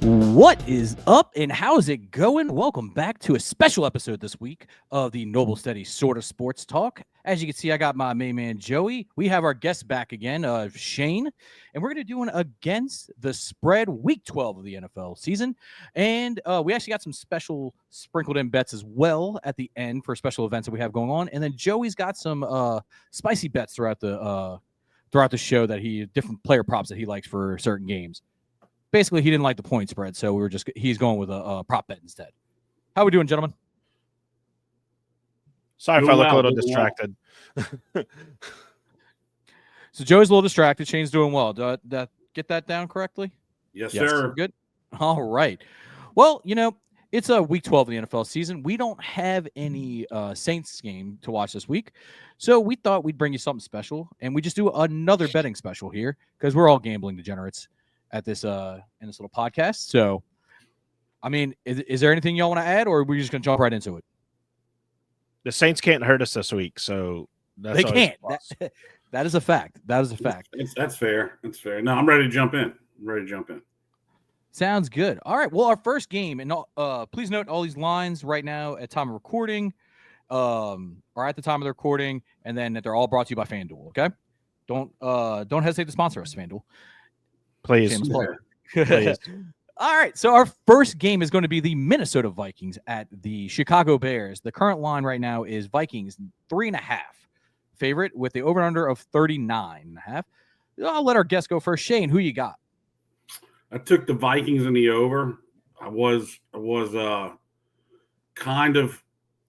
What is up and how's it going? Welcome back to a special episode this week of the Noble Steady Sort of Sports Talk. As you can see, I got my main man Joey. We have our guest back again, Shane, and we're going to do an against the spread week 12 of the NFL season. And we actually got some special sprinkled in bets as well at the end for special events that we have going on. And then Joey's got some spicy bets throughout the show that different player props that he likes for certain games. Basically, he didn't like the point spread, so he's going with a prop bet instead. How we doing, gentlemen? Sorry if I look a little distracted. So Joey's a little distracted. Shane's doing well. Did I get that down correctly? Yes, sir. Good. All right. Well, it's a week 12 of the NFL season. We don't have any Saints game to watch this week, so we thought we'd bring you something special, and we just do another betting special here because we're all gambling degenerates at this in this little podcast. So, I mean, is there anything y'all want to add, or are we just going to jump right into it? The Saints can't hurt us this week, so they can't. That is a fact. That is a fact. That's fair. That's fair. No, I'm ready to jump in. Sounds good. All right. Well, our first game, and please note all these lines right now at time of recording, are at the time of the recording, and then that they're all brought to you by FanDuel. Okay. Don't hesitate to sponsor us, FanDuel. Please. Please. All right. So our first game is going to be the Minnesota Vikings at the Chicago Bears. The current line right now is Vikings 3.5 favorite with the over-under of 39.5. I'll let our guest go first. Shane, who you got? I took the Vikings in the over. I was kind of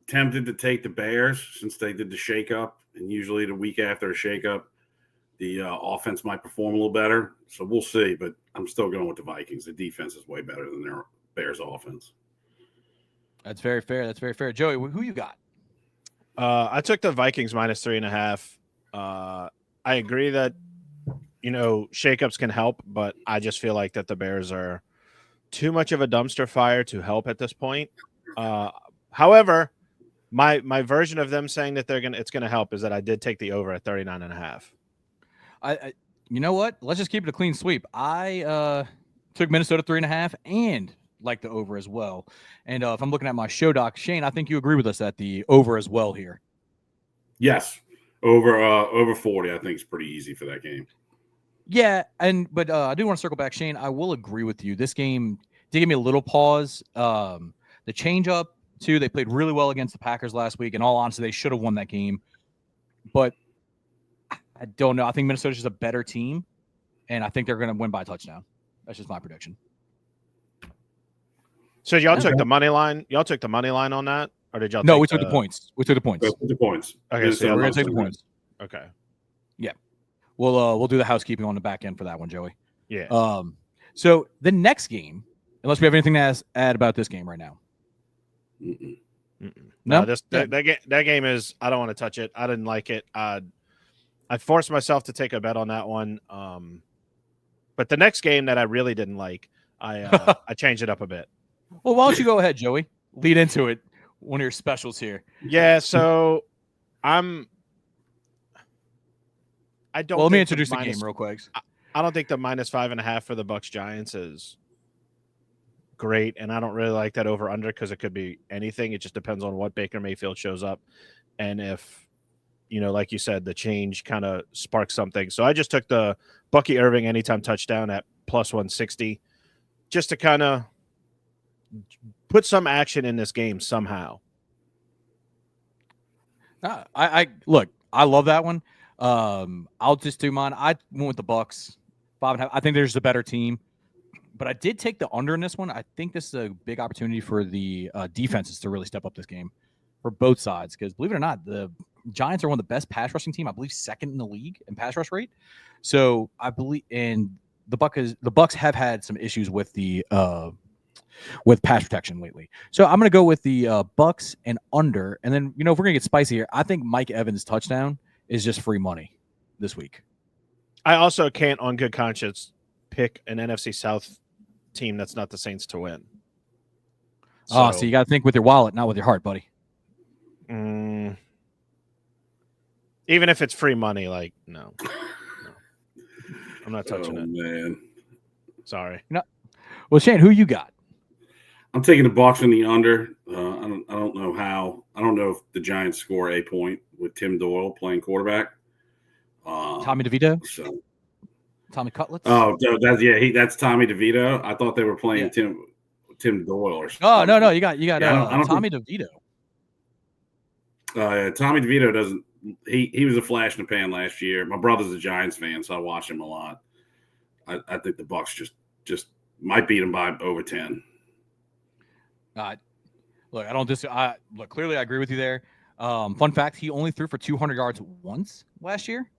tempted to take the Bears since they did the shakeup, and usually the week after a shakeup, the offense might perform a little better. So we'll see, but I'm still going with the Vikings. The defense is way better than their Bears offense. That's very fair. Joey, who you got? I took the Vikings minus 3.5. I agree that, shakeups can help, but I just feel like that the Bears are too much of a dumpster fire to help at this point. However, my version of them saying that it's going to help is that I did take the over at 39.5. I you know what? Let's just keep it a clean sweep. I took Minnesota 3.5 and like the over as well. And if I'm looking at my show doc, Shane, I think you agree with us at the over as well here. Yes, over 40. I think is pretty easy for that game. Yeah, but I do want to circle back, Shane. I will agree with you. This game did give me a little pause. The change up too. They played really well against the Packers last week. In all honesty, they should have won that game, but I don't know. I think Minnesota's just a better team, and I think they're going to win by a touchdown. That's just my prediction. So y'all took the money line. Y'all took the money line on that, or did y'all? No, we took the points. We took the points. Okay, so we're going to take the points. Okay. Yeah, we'll do the housekeeping on the back end for that one, Joey. Yeah. So the next game, unless we have anything to add about this game right now. No, that game is. I don't want to touch it. I didn't like it. I forced myself to take a bet on that one. But the next game that I really didn't like, I changed it up a bit. Well, why don't you go ahead, Joey? Lead into it. One of your specials here. Yeah, so I don't. Well, let me introduce the game real quick. I don't think the minus 5.5 for the Bucks Giants is great, and I don't really like that over under because it could be anything. It just depends on what Baker Mayfield shows up, and if like you said, the change kind of sparks something. So I just took the Bucky Irving anytime touchdown at plus 160, just to kind of put some action in this game somehow. I love that one. I'll just do mine. I went with the Bucks 5.5. I think there's a better team, but I did take the under in this one. I think this is a big opportunity for the defenses to really step up this game for both sides. Because believe it or not, the Giants are one of the best pass rushing team. I believe second in the league in pass rush rate. So I believe, and the Bucks have had some issues with the with pass protection lately. So I'm going to go with the Bucks and under. And then if we're going to get spicy here, I think Mike Evans' touchdown is just free money this week. I also can't, on good conscience, pick an NFC South team that's not the Saints to win. So you got to think with your wallet, not with your heart, buddy. Even if it's free money, no. I'm not touching it. Man. Sorry. No. Well, Shane, who you got? I'm taking the Bucs in the under. I don't know how. I don't know if the Giants score a point with Tim Doyle playing quarterback. Tommy DeVito? So, Tommy Cutlets? oh, that's Tommy DeVito. I thought they were playing Tim Doyle or something. Oh no, you got I don't Tommy DeVito. Tommy DeVito doesn't. He was a flash in the pan last year. My brother's a Giants fan, so I watch him a lot. I think the Bucs just might beat him by over 10. Look, I don't look, clearly I agree with you there. Fun fact, he only threw for 200 yards once last year.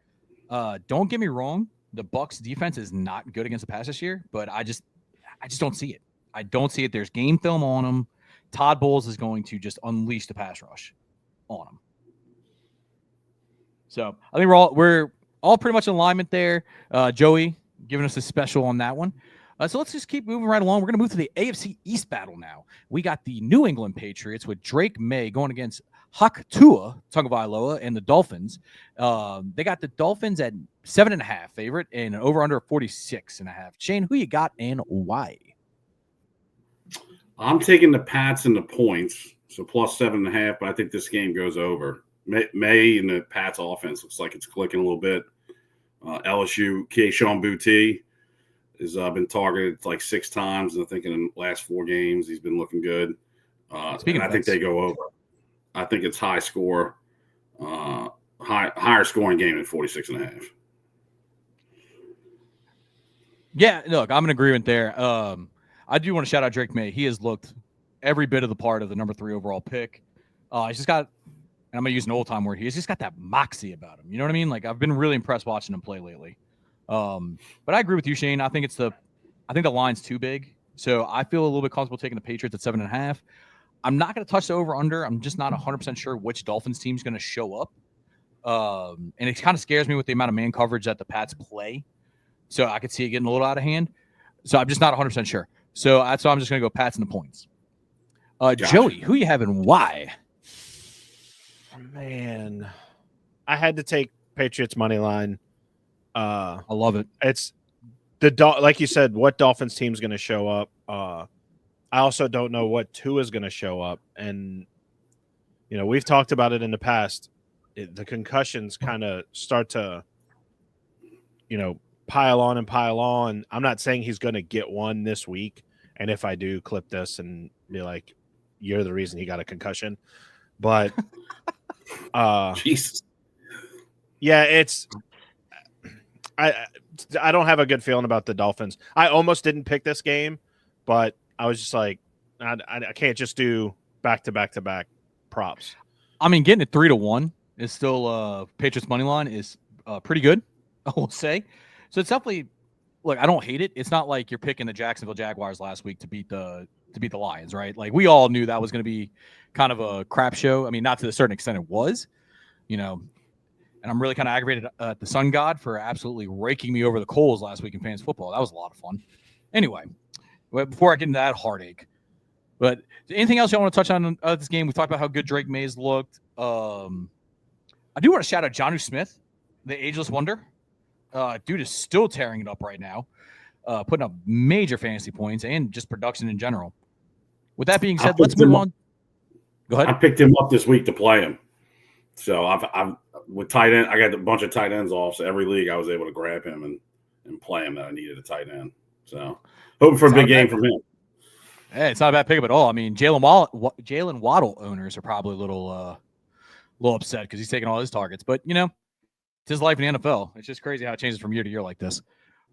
Don't get me wrong, the Bucs defense is not good against the pass this year, but I just don't see it. I don't see it. There's game film on him. Todd Bowles is going to just unleash the pass rush on him. So I think we're all pretty much in alignment there. Joey giving us a special on that one. So let's just keep moving right along. We're going to move to the AFC East battle now. We got the New England Patriots with Drake May going against Hak Tua Tagovailoa and the Dolphins. They got the Dolphins at 7.5 favorite and an over-under 46.5. Shane, who you got and why? I'm taking the Pats and the points, so plus 7.5, but I think this game goes over. May and the Pats offense looks like it's clicking a little bit. LSU, Keyshawn Boutte has been targeted like 6 times. I think in the last 4 games he's been looking good. I think they go over. I think it's high score, higher scoring game than 46.5. Yeah, look, I'm in agreement there. I do want to shout out Drake May. He has looked every bit of the part of the number 3 overall pick. He's just got, and I'm going to use an old-time word, he's just got that moxie about him. You know what I mean? Like, I've been really impressed watching him play lately. But I agree with you, Shane. I think the line's too big. So I feel a little bit comfortable taking the Patriots at 7.5. I'm not going to touch the over-under. I'm just not 100% sure which Dolphins team's going to show up. And it kind of scares me with the amount of man coverage that the Pats play. So I could see it getting a little out of hand. So I'm just not 100% sure. So that's why I'm just going to go Pats and the points. Joey, who you have and why? Man, I had to take Patriots money line. I love it. It's like you said, what Dolphins team's going to show up. I also don't know what Tua is going to show up. And, we've talked about it in the past. The concussions kind of start to, pile on. I'm not saying he's going to get one this week. And if I do, clip this and be like, you're the reason he got a concussion. But, Jesus. Yeah, I don't have a good feeling about the Dolphins. I almost didn't pick this game, but I was just like, I can't just do back-to-back props. I mean, getting it 3-1 is still Patriots money line is pretty good, I will say. So it's definitely, look, I don't hate it. It's not like you're picking the Jacksonville Jaguars last week to beat the Lions, right? Like, we all knew that was going to be kind of a crap show. I mean, not to a certain extent it was, and I'm really kind of aggravated at the Sun God for absolutely raking me over the coals last week in fantasy football. That was a lot of fun. Anyway, before I get into that heartache, but anything else y'all want to touch on this game? We talked about how good Drake Mays looked. I do want to shout out Jonnu Smith, the ageless wonder. Dude is still tearing it up right now, putting up major fantasy points and just production in general. With that being said, let's move on. Go ahead. I picked him up this week to play him. So I've with tight end, I got a bunch of tight ends off. So every league I was able to grab him and play him that I needed a tight end. So hoping for a big game from him. Hey, it's not a bad pickup at all. I mean, Jalen Waddle owners are probably a little upset because he's taking all his targets. But it's his life in the NFL. It's just crazy how it changes from year to year like this.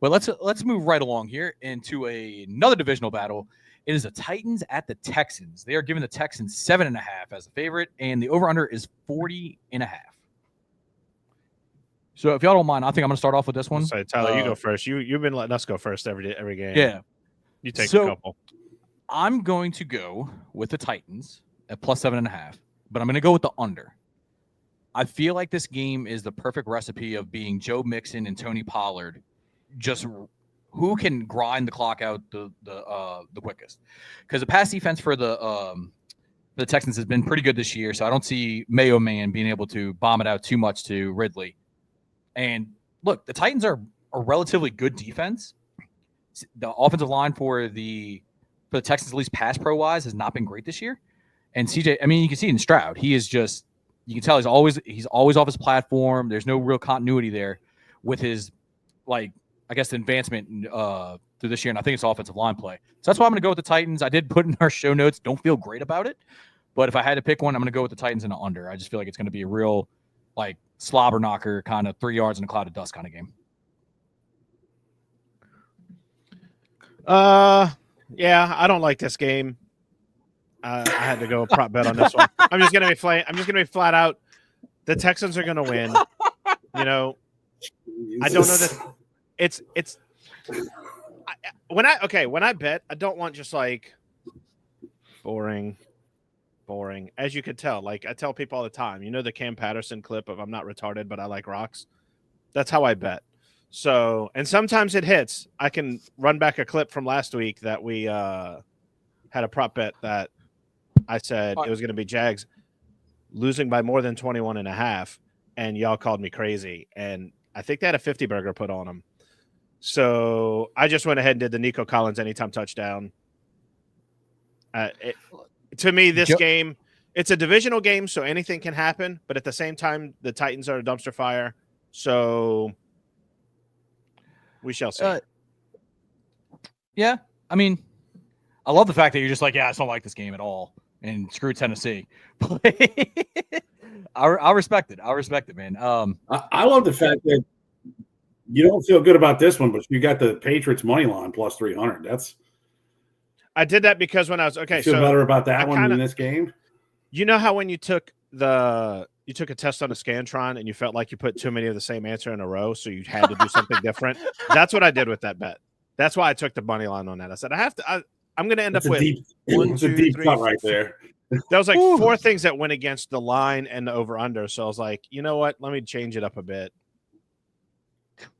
But let's move right along here into another divisional battle. It is the Titans at the Texans. They are giving the Texans 7.5 as a favorite, and the over-under is 40.5. So if y'all don't mind, I think I'm going to start off with this one. Sorry, Tyler, you go first. You've been letting us go first every game. Yeah. You take a couple. I'm going to go with the Titans at plus 7.5, but I'm going to go with the under. I feel like this game is the perfect recipe of being Joe Mixon and Tony Pollard, just who can grind the clock out the quickest. Because the pass defense for the Texans has been pretty good this year, so I don't see Mayo Man being able to bomb it out too much to Ridley. And look, the Titans are a relatively good defense. the offensive line for the Texans, at least pass pro wise, has not been great this year. And CJ, I mean, you can see it in Stroud. He is just, you can tell he's always off his platform. There's no real continuity there with his, like, I guess, the advancement through this year. And I think it's offensive line play. So that's why I'm going to go with the Titans. I did put in our show notes, don't feel great about it. But if I had to pick one, I'm going to go with the Titans in the under. I just feel like it's going to be a real, like, slobber knocker, kind of 3 yards in a cloud of dust kind of game. Yeah, I don't like this game. I had to go prop bet on this one. I'm just gonna be flat out. The Texans are gonna win. You know, I don't know that it's when I bet, I don't want just like boring. As you could tell, like I tell people all the time, you know, the Cam Patterson clip of "I'm not retarded, but I like rocks." That's how I bet. So, and sometimes it hits. I can run back a clip from last week that we had a prop bet that I said it was going to be Jags losing by more than 21.5, and y'all called me crazy. And I think they had a 50 burger put on them. So I just went ahead and did the Nico Collins anytime touchdown. To me, this game, it's a divisional game, so anything can happen. But at the same time, the Titans are a dumpster fire. So we shall see. Yeah, I mean, I love the fact that you're just like, yeah, I just don't like this game at all, and screw Tennessee. I respect it. I respect it, man. I love the fact that you don't feel good about this one, but you got the Patriots money line plus 300. I did that because when I was you feel better about that one than this game. You know how when you took a test on a Scantron and you felt like you put too many of the same answer in a row, so you had to do something different? That's what I did with that bet. That's why I took the money line on that. I said I'm going to end up with it's a deep cut right there. There was like 4 things that went against the line and the over under. So I was like, you know what? Let me change it up a bit.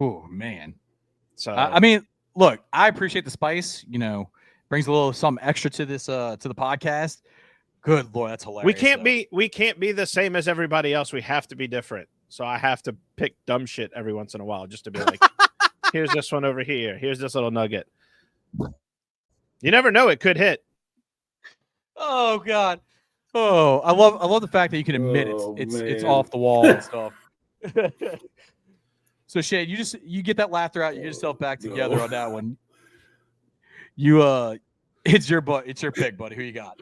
Oh man. So I mean, look, I appreciate the spice. You know, brings a little something extra to this to the podcast. Good Lord, that's hilarious. We can't be the same as everybody else. We have to be different. So I have to pick dumb shit every once in a while just to be like, here's this one over here. Here's this little nugget. You never know, it could hit. Oh God. Oh, I love the fact that you can admit it's off the wall and stuff. So Shane, you get that laughter out, you get yourself back together on that one. It's your pick, buddy. Who you got?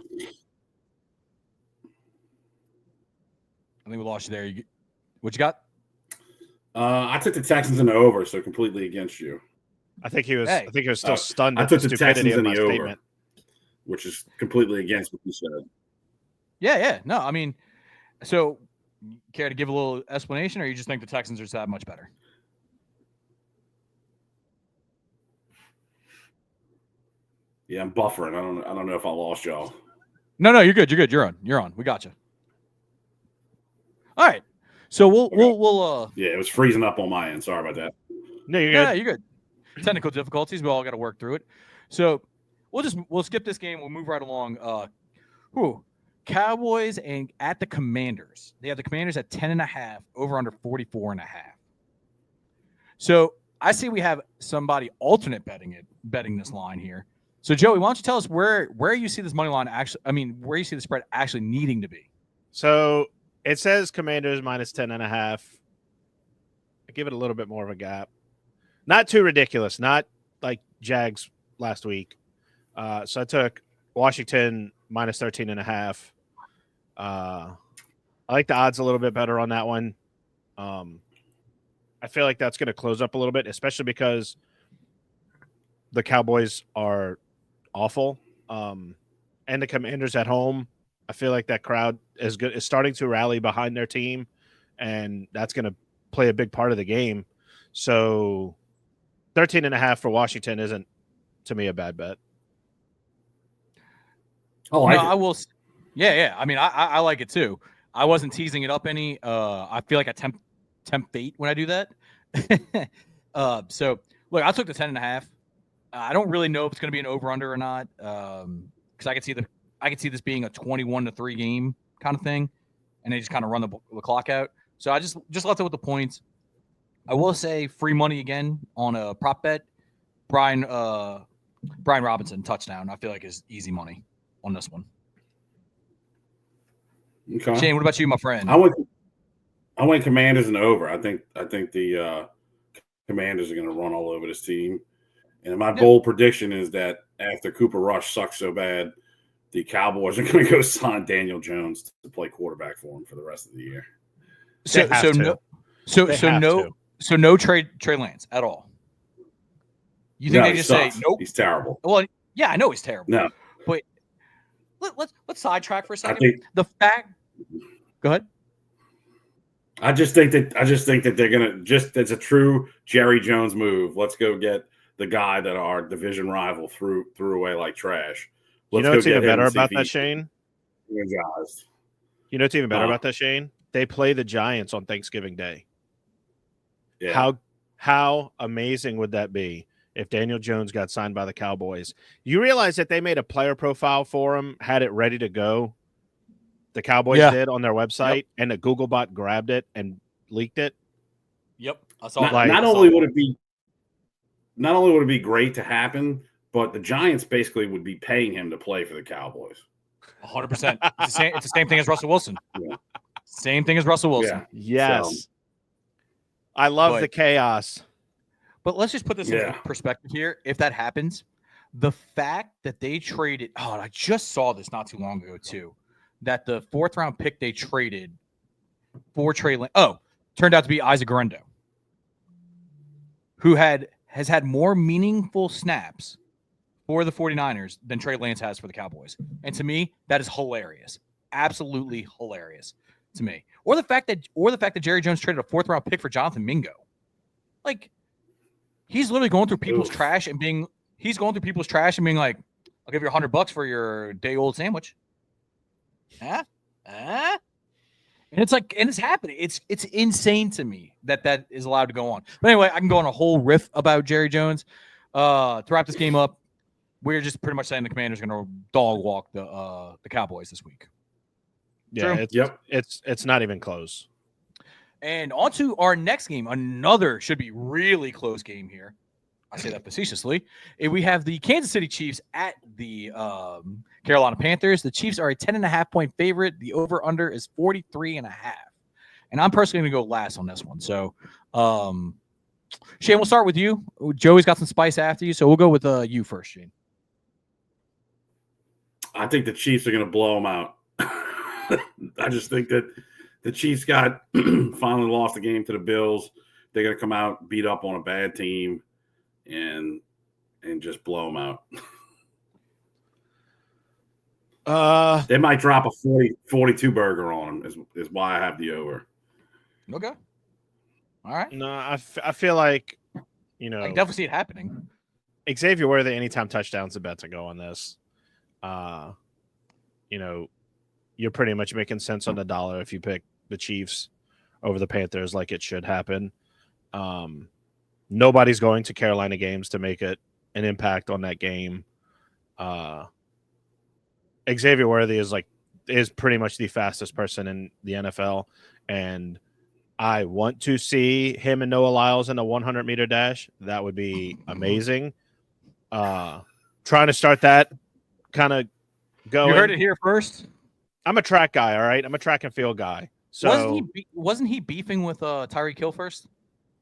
I think we lost you there. What you got? I took the Texans in the over, so completely against you. I think he was still stunned. I at took the the stupidity Texans in of the my over, statement. which is completely against what you said. Yeah. No, I mean, so care to give a little explanation, or you just think the Texans are that much better? Yeah, I'm buffering. I don't know if I lost y'all. No, you're good. You're on. We got you. All right. So we'll Yeah, it was freezing up on my end. Sorry about that. No, you're good. Yeah, you're good. Technical difficulties. We all got to work through it. So we'll skip this game. We'll move right along. Cowboys and at the Commanders. They have the Commanders at 10.5, over under 44.5. So I see we have somebody alternate betting this line here. So Joey, why don't you tell us where you see this money line where you see the spread actually needing to be? So it says Commanders minus 10.5. I give it a little bit more of a gap. Not too ridiculous. Not like Jags last week. So I took Washington minus 13.5. I like the odds a little bit better on that one. I feel like that's going to close up a little bit, especially because the Cowboys are awful. And the Commanders at home, I feel like that crowd is starting to rally behind their team, and that's going to play a big part of the game. So 13.5 for Washington isn't, to me, a bad bet. I will. Yeah. I mean, I like it too. I wasn't teasing it up any. I feel like I tempt fate when I do that. So look, I took the 10.5. I don't really know if it's going to be an over under or not, because I could see this being a 21-3 game kind of thing, and they just kind of run the clock out. So I just left it with the points. I will say free money again on a prop bet. Brian Robinson touchdown. I feel like is easy money on this one. Okay. Shane, what about you, my friend? I went Commanders and over. I think the Commanders are going to run all over this team. And my bold prediction is that after Cooper Rush sucks so bad, the Cowboys are going to go sign Daniel Jones to play quarterback for him for the rest of the year. No Trey Lance at all. You think they just say nope? He's terrible. Well, yeah, I know he's terrible. No, but let's sidetrack for a second. Go ahead. I just think that they're gonna it's a true Jerry Jones move. Let's go get the guy that our division rival threw away like trash. You know what's even better about that, Shane? You know what's even better about that, Shane? They play the Giants on Thanksgiving Day. Yeah. How amazing would that be if Daniel Jones got signed by the Cowboys? You realize that they made a player profile for him, had it ready to go. The Cowboys did on their website, and the Google bot grabbed it and leaked it. Yep, I saw. Not only would it be great to happen, but the Giants basically would be paying him to play for the Cowboys. 100%. It's the same thing as Russell Wilson. Yeah. Same thing as Russell Wilson. Yeah. Yes. I love the chaos. But let's just put this in perspective here. If that happens, the fact that they traded – I just saw this not too long ago too, that the 4th-round pick they traded for Trey Lance turned out to be Isaac Guerrero, who has had more meaningful snaps for the 49ers than Trey Lance has for the Cowboys. And to me, that is hilarious. Absolutely hilarious to me. Or the fact that Jerry Jones traded a 4th-round pick for Jonathan Mingo. Like, he's literally going through people's trash and being like, I'll give you $100 for your day-old sandwich. Huh? And it's like, and it's happening. It's insane to me that is allowed to go on. But anyway, I can go on a whole riff about Jerry Jones. To wrap this game up, we're just pretty much saying the Commanders are going to dog walk the Cowboys this week. Yeah, it's not even close. And on to our next game. Another should be really close game here. I say that facetiously. We have the Kansas City Chiefs at the Carolina Panthers. The Chiefs are a 10.5-point favorite. The over-under is 43.5. And I'm personally going to go last on this one. So, Shane, we'll start with you. Joey's got some spice after you, so we'll go with you first, Shane. I think the Chiefs are going to blow them out. I just think that the Chiefs finally lost the game to the Bills. They're going to come out, beat up on a bad team, and just blow them out. They might drop a 42 burger on them is why I have the over. Okay. All right. No, I feel like, I can definitely see it happening. Xavier Worthy, anytime touchdown's about to go on this. You're pretty much making sense on the dollar if you pick the Chiefs over the Panthers like it should happen. Nobody's going to Carolina games to make it an impact on that game. Xavier Worthy is pretty much the fastest person in the NFL, and I want to see him and Noah Lyles in a 100-meter dash. That would be amazing. Trying to start that kind of going. You heard it here first. I'm a track guy, all right? I'm a track and field guy. So wasn't he beefing with Tyreek Hill first?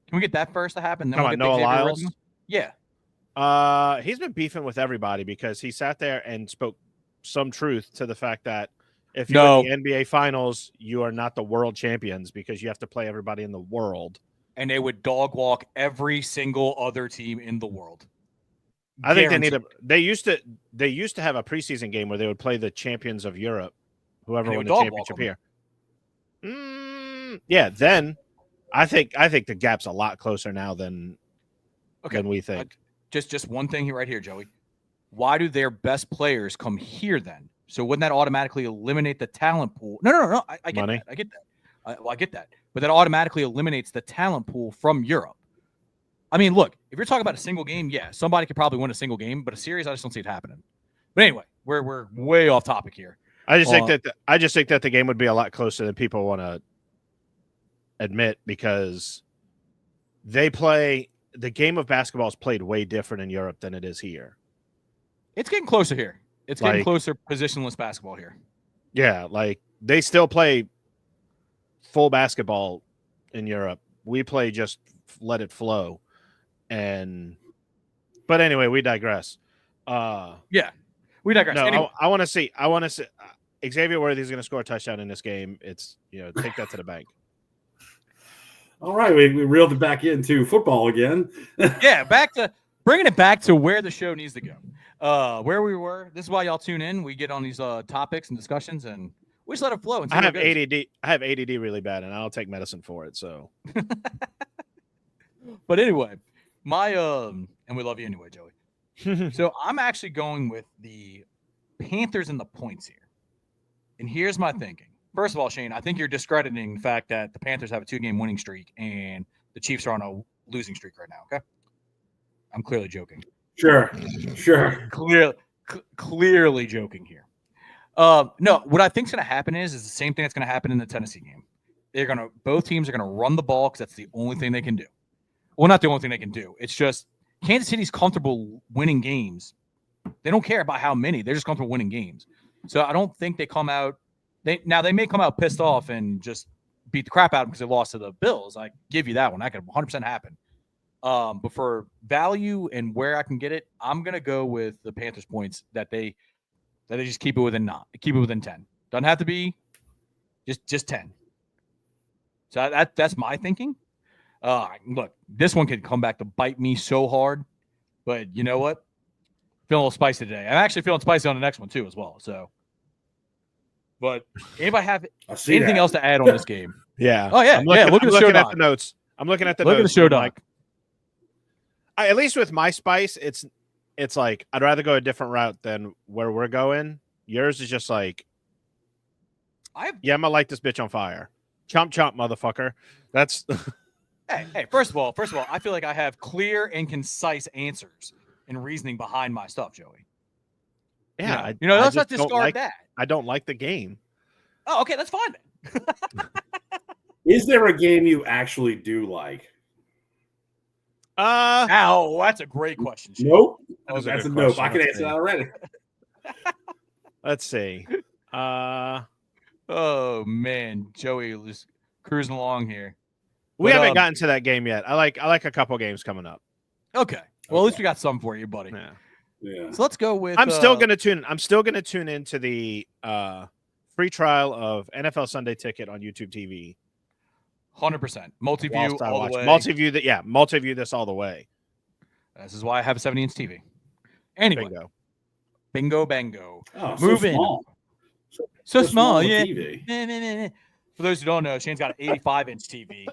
Can we get that first to happen? Then we'll get Noah Lyles? Yeah. He's been beefing with everybody because he sat there and spoke some truth to the fact that if you're in the NBA Finals, you are not the world champions because you have to play everybody in the world. And they would dog walk every single other team in the world. I think they used to have a preseason game where they would play the champions of Europe, whoever won the championship here. Yeah, then I think the gap's a lot closer now than we think. Just one thing right here, Joey. Why do their best players come here then? So wouldn't that automatically eliminate the talent pool? No. I get Money. that. I get that. I get that. But that automatically eliminates the talent pool from Europe. I mean, look, if you're talking about a single game, yeah, somebody could probably win a single game, but a series, I just don't see it happening. But anyway, we're way off topic here. I just think that the game would be a lot closer than people want to admit because they play the game of basketball is played way different in Europe than it is here. It's getting closer here. It's getting Like- closer positionless basketball here. Yeah, like they still play full basketball in Europe. We play just let it flow. But anyway, we digress. Yeah, we digress. No, Anyway, I want to see. Xavier Worthy is going to score a touchdown in this game. It's take that to the bank. All right, we reeled it back into football again. yeah, bringing it back to where the show needs to go. Where we were. This is why y'all tune in. We get on these topics and discussions, and we just let it flow. And see I where have it goes. ADD. I have ADD really bad, and I'll take medicine for it. So, But anyway, and we love you anyway, Joey. So I'm actually going with the Panthers and the points here. And here's my thinking. First of all, Shane, I think you're discrediting the fact that the Panthers have a 2-game winning streak and the Chiefs are on a losing streak right now, okay? I'm clearly joking. Sure. Clearly joking here. No, what I think is going to happen is the same thing that's going to happen in the Tennessee game. Both teams are going to run the ball because that's the only thing they can do. Well, not the only thing they can do. It's just Kansas City's comfortable winning games. They don't care about how many. They're just comfortable winning games. So I don't think they come out. They may come out pissed off and just beat the crap out of them because they lost to the Bills. I give you that one. That could 100% happen. But for value and where I can get it, I'm gonna go with the Panthers points that they just keep it within 10. Doesn't have to be just 10. So that's my thinking. Look, this one could come back to bite me so hard, but you know what? Feeling a little spicy today. I'm actually feeling spicy on the next one too as well. So, but anybody have anything else to add on this game? yeah. Oh yeah, Look at the show doc. the notes. I'm looking at the Look notes. at the show doc. At least with my spice, it's like I'd rather go a different route than where we're going. Yours is just like, I'm gonna light this bitch on fire. Chomp chomp, motherfucker. That's Hey, first of all, I feel like I have clear and concise answers and reasoning behind my stuff, Joey. yeah. Let's not discard that. I don't like the game. Oh, okay, that's fine then. Is there a game you actually do like? Ow, that's a great question. Shane. Nope. That was a That's a good nope. question. I can Let's answer see. that already. Let's see. Oh man, Joey was cruising along here. We But, haven't gotten to that game yet. I like a couple games coming up. Okay. Well, at least we got some for you, buddy. Yeah. Yeah. So let's go with. I'm still gonna tune into the free trial of NFL Sunday Ticket on YouTube TV. 100% multi-view Whilst I all watch the way. multi-view this all the way. This is why I have a 70-inch TV. Anyway, bingo, bango. Oh, Move so in. small. So small, on yeah. TV. For those who don't know, Shane's got an 85-inch TV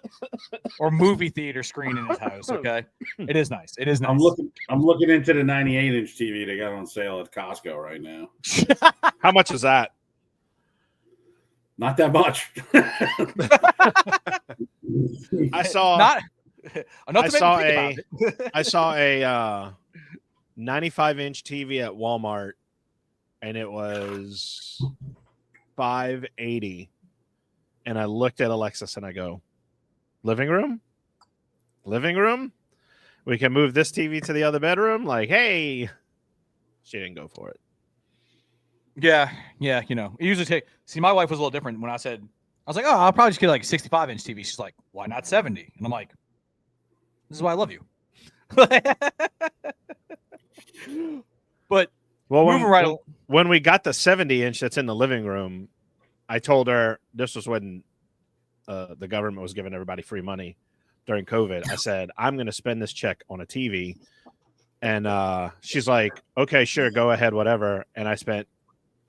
or movie theater screen in his house. Okay, it is nice. It is nice. I'm looking into the 98-inch TV they got on sale at Costco right now. How much is that? Not that much. I saw Not enough to I make me think about it. I saw a 95-inch TV at Walmart, and it was $580. And I looked at Alexis and I go, living room? We can move this TV to the other bedroom? Like, hey. She didn't go for it. Yeah. It usually take. See, my wife was a little different when I was like, oh, I'll probably just get like a 65-inch TV. She's like, why not 70? And I'm like, this is why I love you. But Well, when we got the 70-inch that's in the living room, I told her this was when the government was giving everybody free money during COVID. I said, I'm going to spend this check on a TV. And she's like, okay, sure, go ahead, whatever. And I spent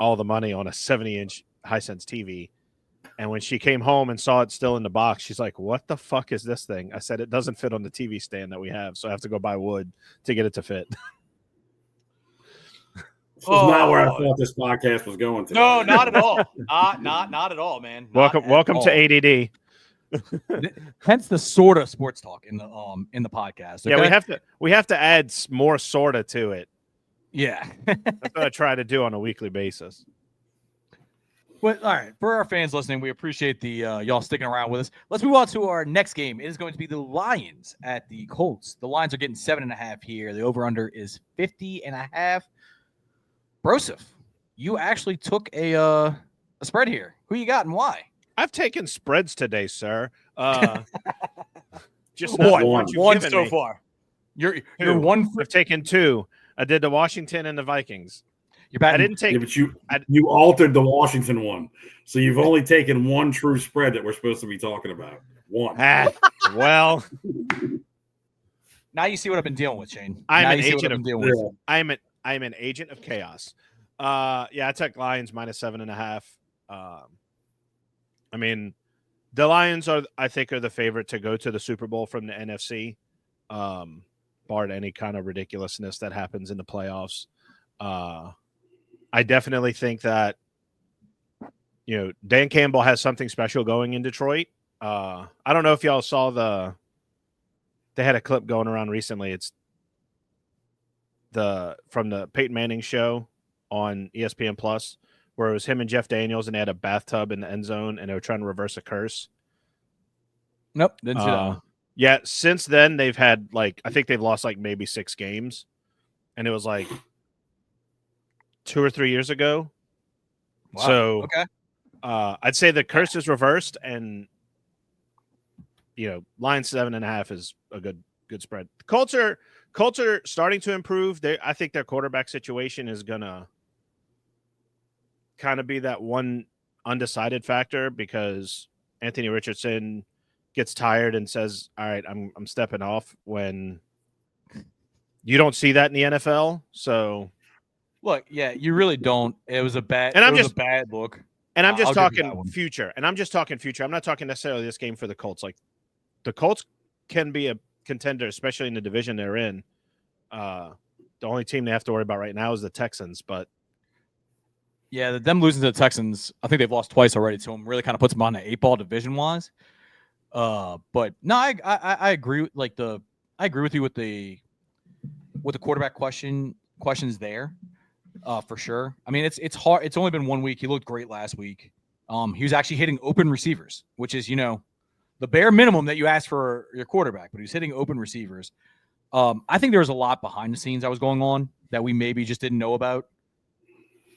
all the money on a 70-inch Hisense TV. And when she came home and saw it still in the box, she's like, what the fuck is this thing? I said, it doesn't fit on the TV stand that we have, so I have to go buy wood to get it to fit. This is not where I thought this podcast was going to. No, not at all. Not at all, man. Welcome to ADD. Hence the sort of sports talk in the podcast. Okay? Yeah, we have to add more sorta to it. Yeah. That's what I try to do on a weekly basis. But all right, for our fans listening, we appreciate the y'all sticking around with us. Let's move on to our next game. It is going to be the Lions at the Colts. The Lions are getting 7.5 here. The over/under is 50.5. Broseph, you actually took a spread here. Who you got and why? I've taken spreads today, sir. Just not One. what you've One given so me. far. You're Two. one. I've taken 2. I did the Washington and the Vikings. You're batting. I didn't take. Yeah, but you altered the Washington one, so you've only taken one true spread that we're supposed to be talking about. One. Well, Now you see what I've been dealing with, Shane. I'm now an you see what agent I've of. been dealing with. I'm an agent of chaos. Yeah, I took Lions minus 7.5. I mean, the Lions I think are the favorite to go to the Super Bowl from the NFC, barred any kind of ridiculousness that happens in the playoffs. I definitely think that, Dan Campbell has something special going in Detroit. I don't know if y'all saw they had a clip going around recently. It's from the Peyton Manning show on ESPN Plus, where it was him and Jeff Daniels, and they had a bathtub in the end zone, and they were trying to reverse a curse. Nope, didn't see that one. Yeah, since then they've had I think they've lost maybe 6 games, and it was 2 or 3 years ago. Wow. So Okay. I'd say the curse is reversed, and Lions 7.5 is a good spread. Colts are starting to improve. I think their quarterback situation is gonna kind of be that one undecided factor, because Anthony Richardson gets tired and says, "All right, I'm stepping off," when you don't see that in the NFL. So look, yeah, you really don't. It was a bad. And it was a bad look. And I'm just I'll give you that talking one. future. And I'm just talking future. I'm not talking necessarily this game for the Colts. The Colts can be a contender, especially in the division they're in. The only team they have to worry about right now is the Texans. But yeah, them losing to the Texans, I think they've lost twice already to them. Really kind of puts them on the 8-ball division wise. But no, I agree. I agree with you with the quarterback questions there. For sure. I mean, it's hard. It's only been 1 week. He looked great last week. He was actually hitting open receivers, which is, the bare minimum that you ask for your quarterback, but he was hitting open receivers. I think there was a lot behind the scenes that was going on that we maybe just didn't know about,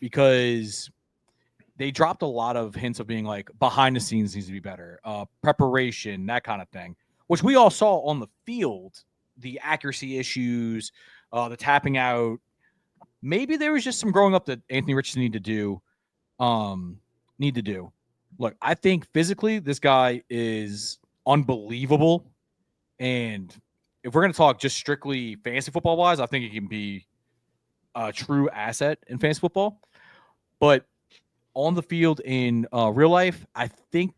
because they dropped a lot of hints of being behind the scenes needs to be better, preparation, that kind of thing, which we all saw on the field, the accuracy issues, the tapping out. Maybe there was just some growing up that Anthony Richardson need to do. Look, I think physically this guy is unbelievable. And if we're going to talk just strictly fantasy football wise, I think he can be a true asset in fantasy football. But on the field in real life, I think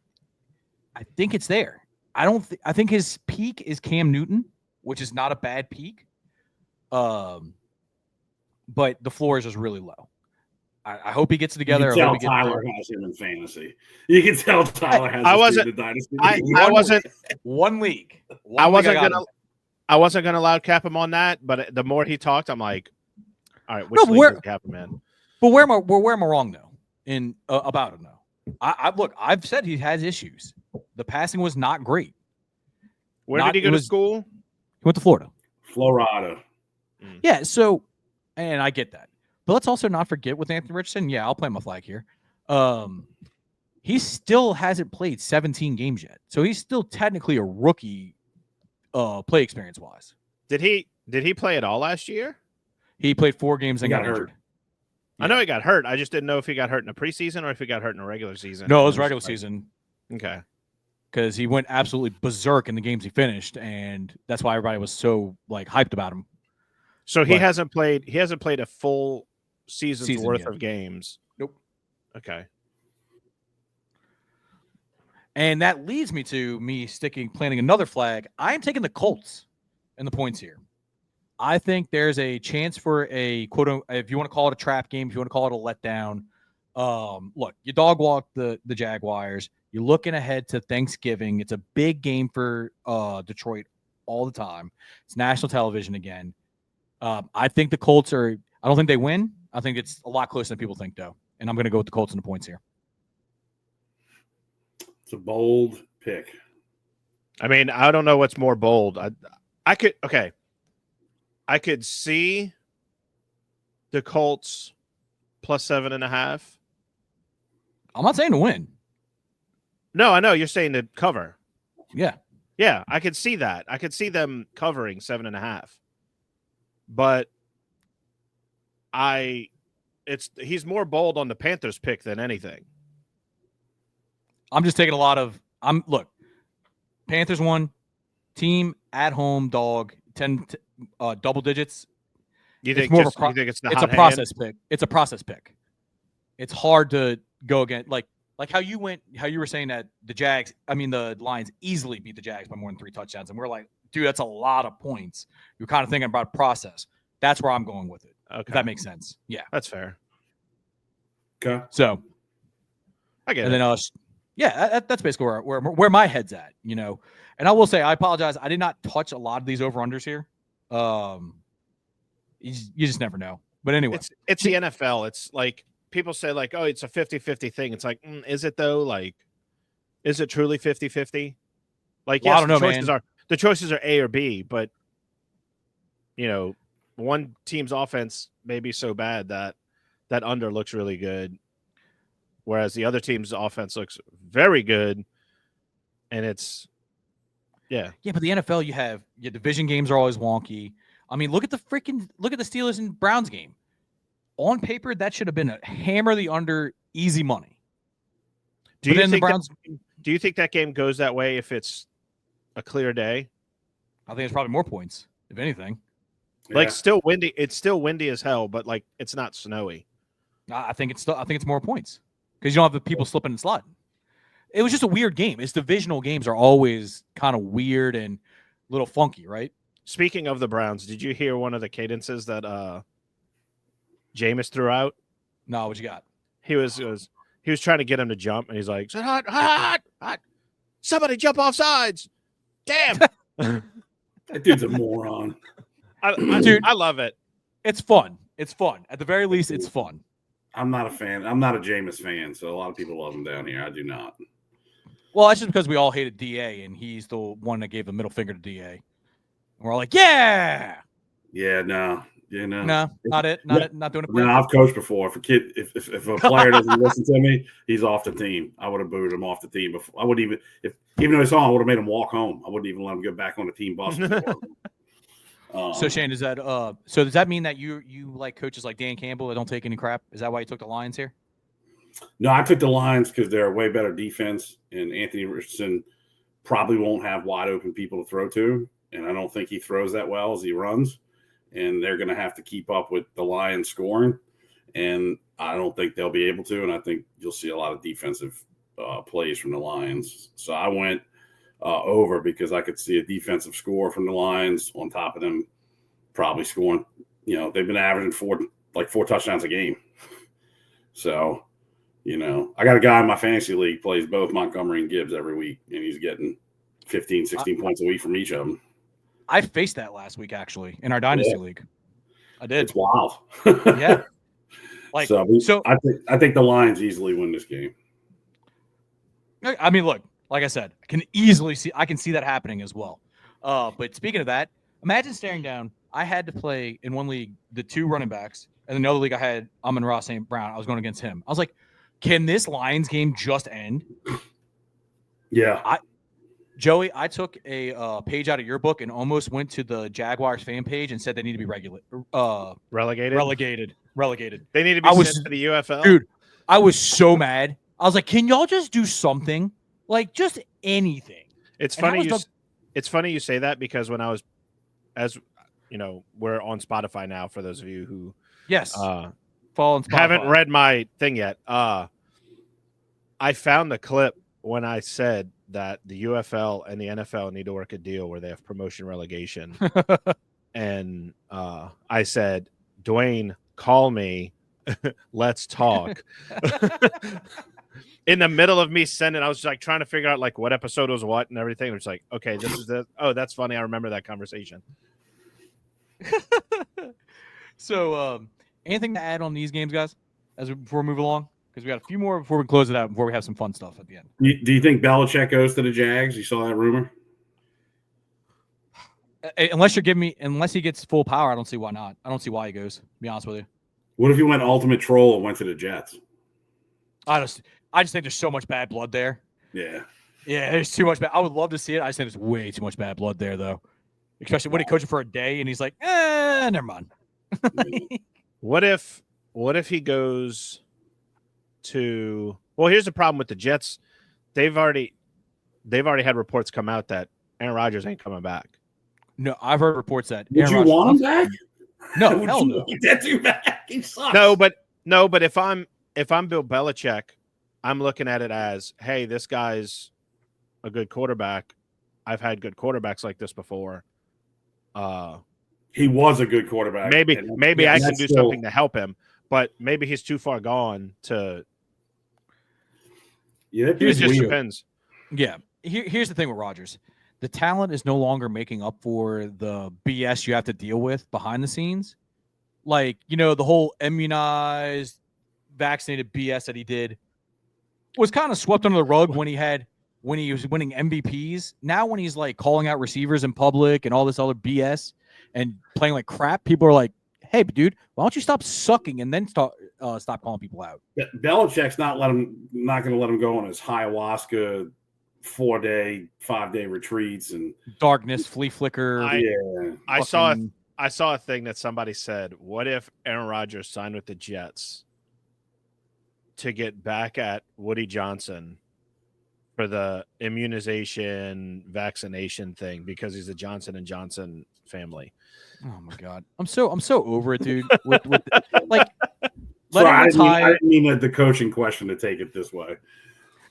it's there. I think his peak is Cam Newton, which is not a bad peak. But the floor is just really low. I hope he gets it together. You I hope can he tell gets Tyler has him in fantasy. You can tell Tyler has him in the dynasty. I wasn't 1 week. I wasn't gonna loud cap him on that, but the more he talked, I'm like, all right, which league does cap him in? But where am I wrong though? About him though? I've said he has issues. The passing was not great. Where did he go to school? He went to Florida. Florida. Yeah, so, and I get that. But let's also not forget with Anthony Richardson. Yeah, I'll play my flag here. He still hasn't played 17 games yet. So he's still technically a rookie play experience wise. Did he play at all last year? He played 4 games and got injured. Yeah. I know he got hurt. I just didn't know if he got hurt in the preseason or if he got hurt in the regular season. No, it was regular season. Okay. Because he went absolutely berserk in the games he finished, and that's why everybody was so hyped about him. So he hasn't played a full season's worth yet. of games. Nope. Okay. And that leads me to planting another flag. I am taking the Colts in the points here. I think there's a chance for a quote, if you want to call it a trap game, if you want to call it a letdown. Look, you dog walk the Jaguars. You're looking ahead to Thanksgiving. It's a big game for Detroit all the time. It's national television again. I think the Colts I don't think they win. I think it's a lot closer than people think, though. And I'm going to go with the Colts in the points here. It's a bold pick. I mean, I don't know what's more bold. I could see the Colts plus 7.5. I'm not saying to win. No, I know you're saying to cover. Yeah. Yeah, I could see that. I could see them covering 7.5. But he's more bold on the Panthers pick than anything. I'm just taking look, Panthers won, team at home dog, 10 double digits. You think it's it's the it's hot a process pick. It's a process pick. It's hard to go again. Like how you were saying that the Lions easily beat the Jags by more than 3 touchdowns. And we're like, dude, that's a lot of points. You're kind of thinking about process. That's where I'm going with it. Okay. If that makes sense. Yeah. That's fair. Okay. So I get it. And then that's basically where my head's at, And I will say, I apologize. I did not touch a lot of these over-unders here. You just never know. But anyway. It's the NFL. It's like people say, like, oh, it's a 50-50 thing. It's like, is it though? Like, is it truly 50-50? Like, yes, I don't know, the choices are A or B, but one team's offense may be so bad that under looks really good, whereas the other team's offense looks very good, and it's yeah. But the NFL, your division games are always wonky. I mean, look at the Steelers and Browns game. On paper, that should have been a hammer the under, easy money. Do you think that game goes that way if it's a clear day? I think it's probably more points, if anything. Like, still windy. It's still windy as hell, but like it's not snowy. I think it's more points because you don't have the people slipping and sliding. It was just a weird game. Its divisional games are always kind of weird and a little funky, right? Speaking of the Browns, did you hear one of the cadences that Jameis threw out? No, what you got? He was trying to get him to jump, and he's like, hot. Somebody jump off sides. Damn. That dude's a moron. Dude, I love it. It's fun. It's fun. At the very least, it's fun. I'm not a fan. I'm not a Jameis fan, so a lot of people love him down here. I do not. Well, that's just because we all hated DA, and he's the one that gave the middle finger to DA. And we're all like, yeah. Yeah, no. No, not it. Not doing it. No, I've coached before. If a player doesn't listen to me, he's off the team. I would have booted him off the team before. I would even though he saw him, I would have made him walk home. I wouldn't even let him get back on the team bus. So Shane, does that mean that you like coaches like Dan Campbell that don't take any crap? Is that why you took the Lions here? No, I took the Lions because they're a way better defense, and Anthony Richardson probably won't have wide open people to throw to, and I don't think he throws that well as he runs. And they're going to have to keep up with the Lions scoring, and I don't think they'll be able to. And I think you'll see a lot of defensive plays from the Lions. So I went over because I could see a defensive score from the Lions on top of them probably scoring. They've been averaging four touchdowns a game. So, I got a guy in my fantasy league plays both Montgomery and Gibbs every week, and he's getting 15, 16 points a week from each of them. I faced that last week, actually, in our Dynasty League. I did. It's wild. Yeah. So I think the Lions easily win this game. I mean, look, like I said, I can see that happening as well. But speaking of that, imagine staring down. I had to play in one league the 2 running backs, and in the other league I had Amon-Ra St. Brown. I was going against him. I was like, can this Lions game just end? Yeah. Joey, I took a page out of your book and almost went to the Jaguars fan page and said they need to be relegated. They need to be sent to the UFL. Dude, I was so mad. I was like, can y'all just do something? Like, just anything. It's funny you say that because when I was, we're on Spotify now for those of you who follow on Spotify. Haven't read my thing yet. I found the clip when I said that the UFL and the NFL need to work a deal where they have promotion relegation. And I said, Dwayne, call me. Let's talk. In the middle of me sending, I was like trying to figure out like what episode was what and everything. It was like, okay, this is the. Oh, that's funny. I remember that conversation. So, anything to add on these games, guys, before we move along? because we got a few more before we close it out. Before we have some fun stuff at the end. Do you think Belichick goes to the Jags? You saw that rumor? Unless he gets full power, I don't see why not. I don't see why he goes. To be honest with you. What if he went ultimate troll and went to the Jets? I just think there's so much bad blood there. Yeah. Yeah, there's too much bad. I would love to see it. I just think there's way too much bad blood there, though. Especially when he coached for a day and he's like, never mind. What if he goes to? Well, here's the problem with the Jets. They've already had reports come out that Aaron Rodgers ain't coming back. No, I've heard reports that. Would you want him back? No, hell no. That dude back. He sucks. No, but if I'm Bill Belichick, I'm looking at it as, hey, this guy's a good quarterback. I've had good quarterbacks like this before. He was a good quarterback. Maybe I can do something to help him, but maybe he's too far gone to. Yeah, it just depends. Yeah, here's the thing with Rodgers. The talent is no longer making up for the BS you have to deal with behind the scenes. Like, the whole immunized, vaccinated BS that he did was kind of swept under the rug when he was winning MVPs. Now when he's like calling out receivers in public and all this other BS and playing like crap, people are like, hey, dude, why don't you stop sucking and then stop calling people out? Belichick's not going to let him go on his ayahuasca 4-day, 5-day retreats and darkness, flea flicker. I saw a thing that somebody said, what if Aaron Rodgers signed with the Jets to get back at Woody Johnson for the immunization vaccination thing because he's a Johnson & Johnson family? Oh my God. I'm so over it, dude. Like, sorry, I didn't mean the coaching question to take it this way.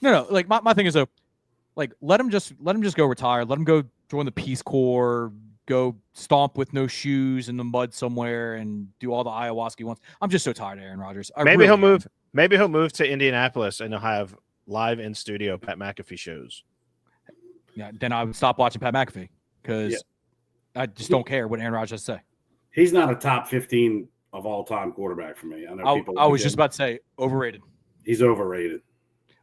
No. Like my thing is let him just go retire. Let him go join the Peace Corps, go stomp with no shoes in the mud somewhere and do all the ayahuasca he wants. I'm just so tired of Aaron Rodgers. Maybe he'll move to Indianapolis and he'll have live in studio Pat McAfee shows. Yeah, then I would stop watching Pat McAfee because I just don't care what Aaron Rodgers has to say. He's not a top 15 of all time quarterback for me. I was just about to say overrated. He's overrated.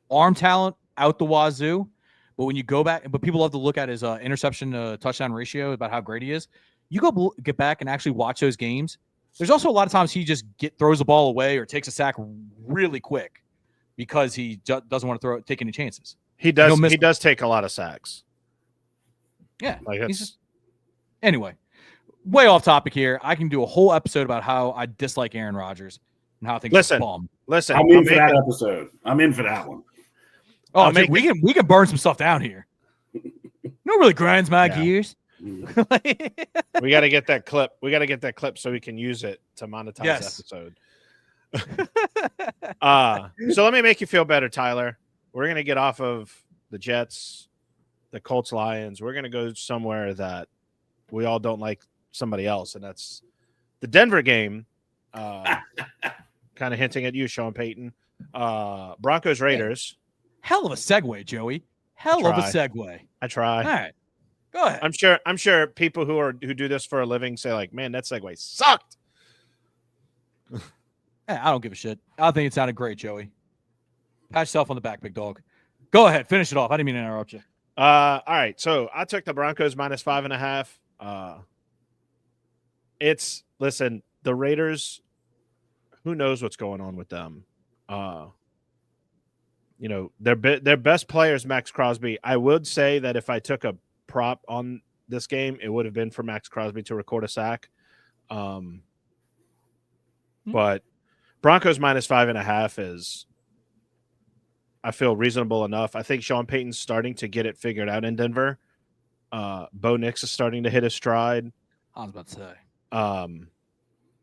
Arm talent out the wazoo. But when you go back, but people love to look at his interception to touchdown ratio about how great he is. You go get back and actually watch those games. There's also a lot of times he just throws the ball away or takes a sack really quick because he doesn't want to take any chances. He does. He does take a lot of sacks. Yeah. Anyway, way off topic here. I can do a whole episode about how I dislike Aaron Rodgers and how I think he's a bum. Listen, I'm in for that episode. I'm in for that one. Oh, dude, we can burn some stuff down here. No, really grinds my gears. We got to get that clip. We got to get that clip so we can use it to monetize the episode. So let me make you feel better, Tyler. We're gonna get off of the Jets, the Colts, Lions. We're gonna go somewhere that we all don't like somebody else, and that's the Denver game. Kind of hinting at you, Sean Payton. Broncos, Raiders. Hell of a segue, Joey. Hell of a segue. I try. All right. Go ahead. I'm sure people who do this for a living say like, man, that segue sucked. I don't give a shit. I think it sounded great, Joey. Pat yourself on the back, big dog. Go ahead. Finish it off. I didn't mean to interrupt you. All right. So I took the Broncos -5.5. Listen, the Raiders, who knows what's going on with them? Their best player is Max Crosby. I would say that if I took a prop on this game, it would have been for Max Crosby to record a sack. But Broncos -5.5 is, I feel, reasonable enough. I think Sean Payton's starting to get it figured out in Denver. Bo Nix is starting to hit his stride. I was about to say.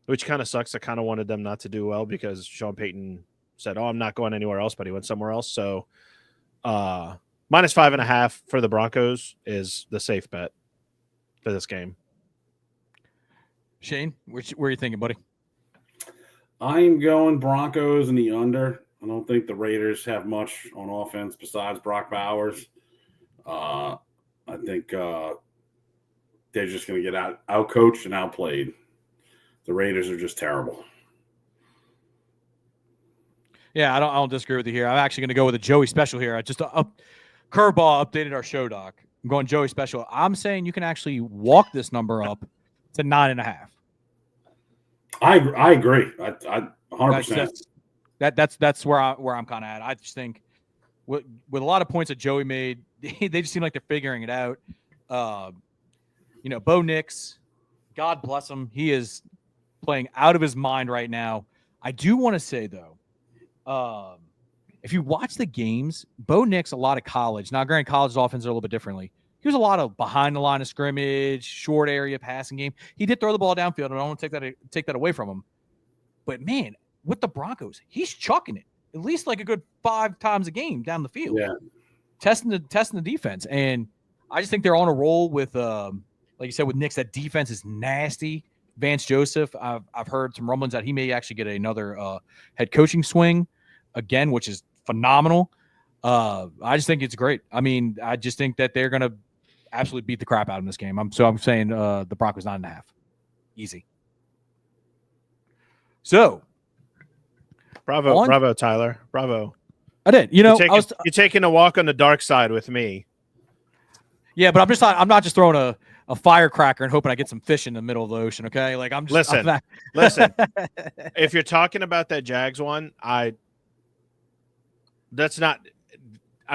Which kind of sucks. I kind of wanted them not to do well because Sean Payton said, I'm not going anywhere else, but he went somewhere else. So -5.5 for the Broncos is the safe bet for this game. Shane, where are you thinking, buddy? I'm going Broncos in the under. I don't think the Raiders have much on offense besides Brock Bowers. I think they're just going to get out-coached and outplayed. The Raiders are just terrible. Yeah, I don't disagree with you here. I'm actually going to go with a Joey special here. I just curveball updated our show doc. I'm going Joey special. I'm saying you can actually walk this number up to 9.5. I agree. I 100%. That's where I'm kind of at. I just think with a lot of points that Joey made, they just seem like they're figuring it out. Bo Nix, God bless him, he is playing out of his mind right now. I do want to say though, if you watch the games, Bo Nix, a lot of college. Now, granted, college offense are a little bit differently. He was a lot of behind the line of scrimmage, short area passing game. He did throw the ball downfield, and I don't want to take that away from him. But man, with the Broncos, he's chucking it at least like a good 5 times a game down the field. Yeah, testing the defense, and I just think they're on a roll with, like you said, with Nix. That defense is nasty. Vance Joseph, I've heard some rumblings that he may actually get another head coaching swing again, which is phenomenal. I just think it's great. I mean, I just think that they're going to absolutely beat the crap out in this game. I'm saying the Broncos 9.5. Easy. So, bravo, Tyler. Bravo. I did. You're taking a walk on the dark side with me. Yeah, but I'm not just throwing a firecracker and hoping I get some fish in the middle of the ocean. Okay, like I'm just listen. If you're talking about that Jags one, I'm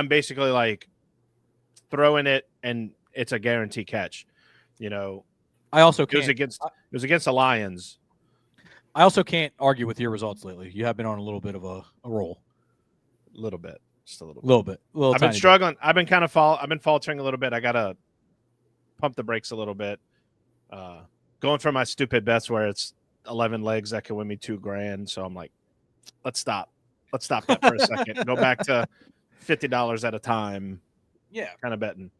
basically like throwing it and it's a guarantee catch. I also can't. It was against the Lions. I also can't argue with your results lately. You have been on a little bit of a roll. A little bit. Just a little bit. I've been struggling. Bit. I've been faltering a little bit. I gotta pump the brakes a little bit. Going for my stupid bets where it's 11 legs that can win me $2,000. So I'm like, let's stop that for a second. Go back to $50 at a time. Yeah, kind of betting.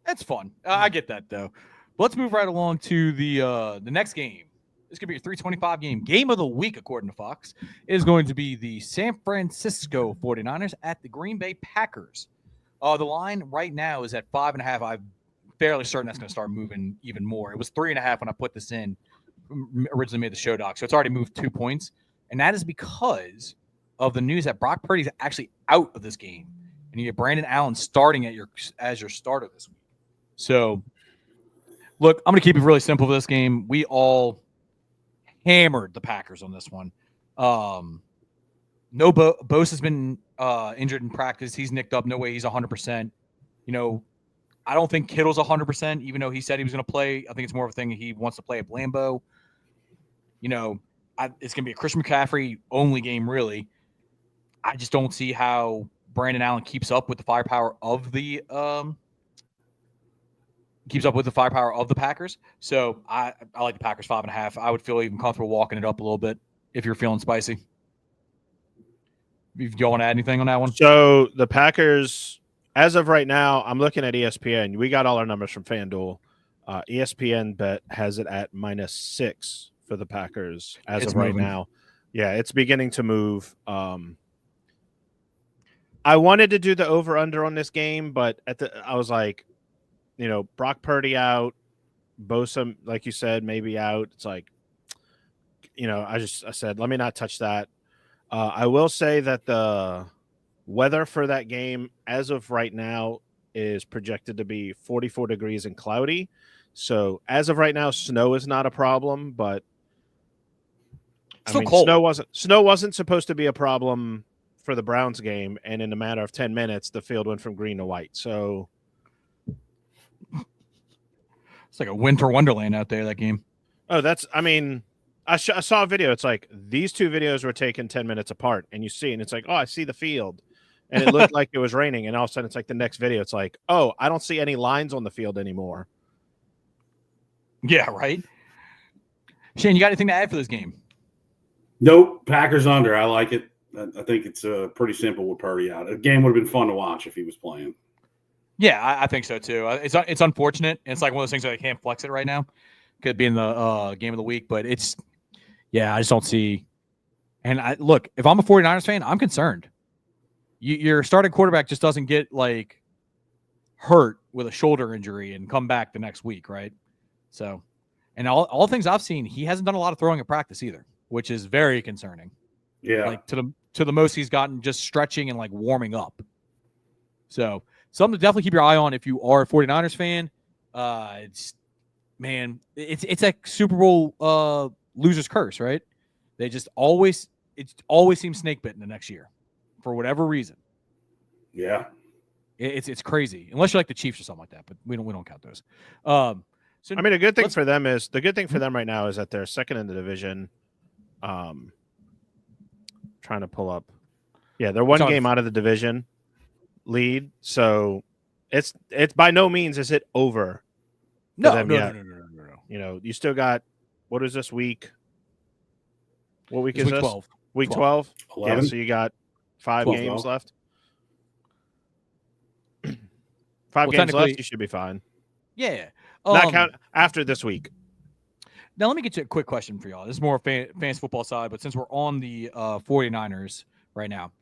That's fun. I get that though. But let's move right along to the next game. This could be a 325 game of the week, according to Fox. It is going to be the San Francisco 49ers at the Green Bay Packers. The line right now is at 5.5. I'm fairly certain that's going to start moving even more. It was 3.5 when I put this in, originally made the show doc. So it's already moved 2 points. And that is because of the news that Brock Purdy's actually out of this game. And you get Brandon Allen starting as your starter this week. So, look, I'm going to keep it really simple for this game. We all hammered the Packers on this one. Bose has been injured in practice. He's nicked up. No way he's 100%. I don't think Kittle's 100%, even though he said he was going to play. I think it's more of a thing he wants to play at Lambeau. It's going to be a Christian McCaffrey only game, really. I just don't see how Brandon Allen keeps up with the firepower of the Packers. So I like the Packers 5.5. I would feel even comfortable walking it up a little bit if you're feeling spicy. Do you want to add anything on that one? So the Packers, as of right now, I'm looking at ESPN. We got all our numbers from FanDuel. ESPN bet has it at -6 for the Packers as of right now. Yeah, it's beginning to move. I wanted to do the over-under on this game, but I was like, Brock Purdy out, Bosa, like you said, maybe out. It's like, I said, let me not touch that. I will say that the weather for that game, as of right now, is projected to be 44 degrees and cloudy. So as of right now, snow is not a problem, but cold. Snow wasn't supposed to be a problem for the Browns game, and in a matter of 10 minutes, the field went from green to white. So it's like a winter wonderland out there, that game. Oh, I saw a video. It's like these two videos were taken 10 minutes apart, and you see, and it's like, oh, I see the field. And it looked like it was raining, and all of a sudden it's like the next video. It's like, oh, I don't see any lines on the field anymore. Yeah, right? Shane, you got anything to add for this game? Nope. Packers under. I like it. I think it's pretty simple with Purdy out. A game would have been fun to watch if he was playing. Yeah, I think so too. It's unfortunate. It's like one of those things that I can't flex it right now. Could be in the game of the week, but I just don't see. And look, if I'm a 49ers fan, I'm concerned. Your starting quarterback just doesn't get hurt with a shoulder injury and come back the next week, right? So, and all things I've seen, he hasn't done a lot of throwing at practice either, which is very concerning. Yeah, to to the most he's gotten just stretching and like warming up. So something to definitely keep your eye on if you are a 49ers fan. It's a Super Bowl loser's curse, right? They just always seems snake bitten the next year for whatever reason. Yeah. It's crazy unless you're like the Chiefs or something like that, but we don't count those. So I mean, the good thing for them right now is that they're second in the division. Trying to pull up. Yeah, they're one game out of the division lead, so it's by no means is it over. No. You know, you still got what is this week? What week is week this? 12. Week 12? 11. Yeah, so you got 5 games left. 5 games left, you should be fine. Yeah. Not count after this week. Now, let me get you a quick question for y'all. This is more fantasy football side, but since we're on the 49ers right now,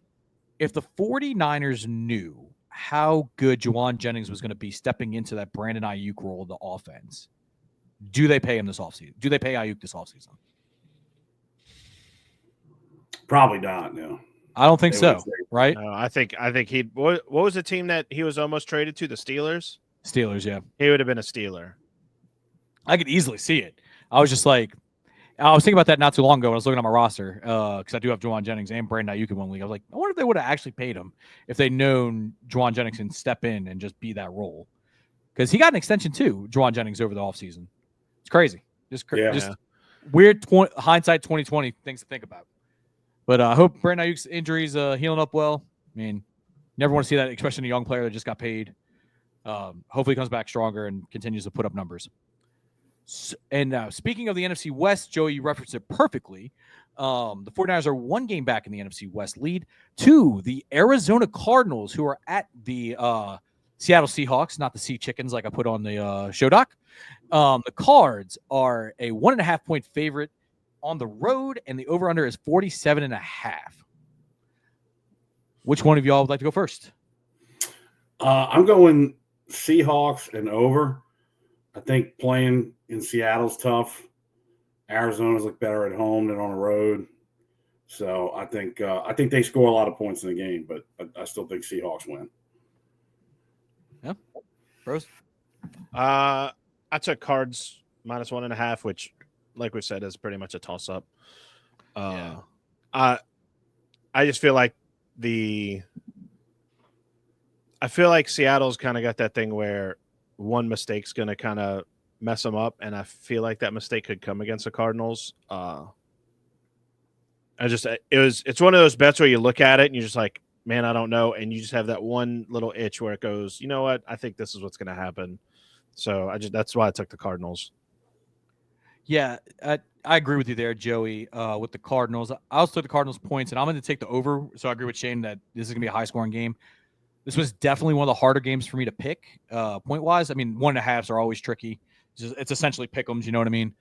if the 49ers knew how good Juwan Jennings was going to be stepping into that Brandon Ayuk role of the offense, do they pay him this offseason? Do they pay Ayuk this offseason? Probably not, no. I don't think so, right? No, I think he'd. What was the team that he was almost traded to? The Steelers? Steelers, yeah. He would have been a Steeler. I could easily see it. I was thinking about that not too long ago when I was looking at my roster because I do have Juwan Jennings and Brandon Ayuk in one league. I was like, I wonder if they would have actually paid him if they'd known Juwan Jennings can step in and just be that role. Because he got an extension too, Juwan Jennings, over the offseason. It's crazy. Just weird hindsight 2020 things to think about. But I hope Brandon Ayuk's injuries healing up well. I mean, never want to see that, especially in a young player that just got paid. Hopefully he comes back stronger and continues to put up numbers. And speaking of the NFC West, Joey, you referenced it perfectly. The 49ers are 1 game back in the NFC West lead to the Arizona Cardinals, who are at the Seattle Seahawks, not the Sea Chickens like I put on the show doc. The Cards are a 1.5-point favorite on the road, and the over-under is 47.5. Which one of y'all would like to go first? I'm going Seahawks and over. I think playing in Seattle's tough. Arizona's look better at home than on the road. So I think they score a lot of points in the game, but I still think Seahawks win. Yeah. Bros? I took Cards -1.5, which, like we said, is pretty much a toss-up. I just feel like Seattle's kind of got that thing where one mistake's going to kind of mess them up, and I feel like that mistake could come against the Cardinals. It's one of those bets where you look at it and you're just like, man, I don't know, and you just have that one little itch where it goes, you know what? I think this is what's going to happen. So that's why I took the Cardinals. Yeah, I agree with you there, Joey, with the Cardinals. I also took the Cardinals points, and I'm going to take the over. So I agree with Shane that this is going to be a high-scoring game. This was definitely one of the harder games for me to pick point-wise. I mean, 1.5s are always tricky. It's essentially pick-ems, you know what I mean?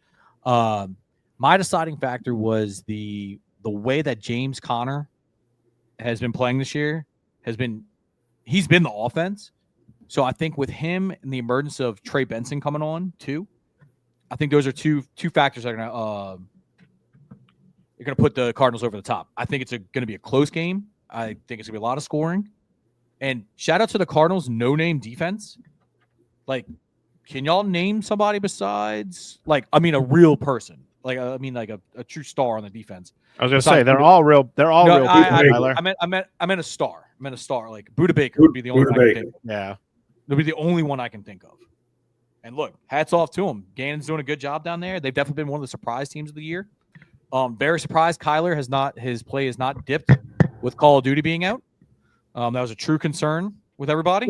My deciding factor was the way that James Conner has been playing this year. He's been the offense. So I think with him and the emergence of Trey Benson coming on too, I think those are two factors that are going to put the Cardinals over the top. I think it's going to be a close game. I think it's going to be a lot of scoring. And shout out to the Cardinals' no-name defense. Like, can y'all name somebody besides, a real person? A true star on the defense. I was going to say they're all real. They're all real people. I meant a star. Like Buda Baker would be the only one I can think of. Yeah, it'll be the only one I can think of. And look, hats off to him. Gannon's doing a good job down there. They've definitely been one of the surprise teams of the year. Very surprised Kyler his play has not dipped with Call of Duty being out. That was a true concern with everybody.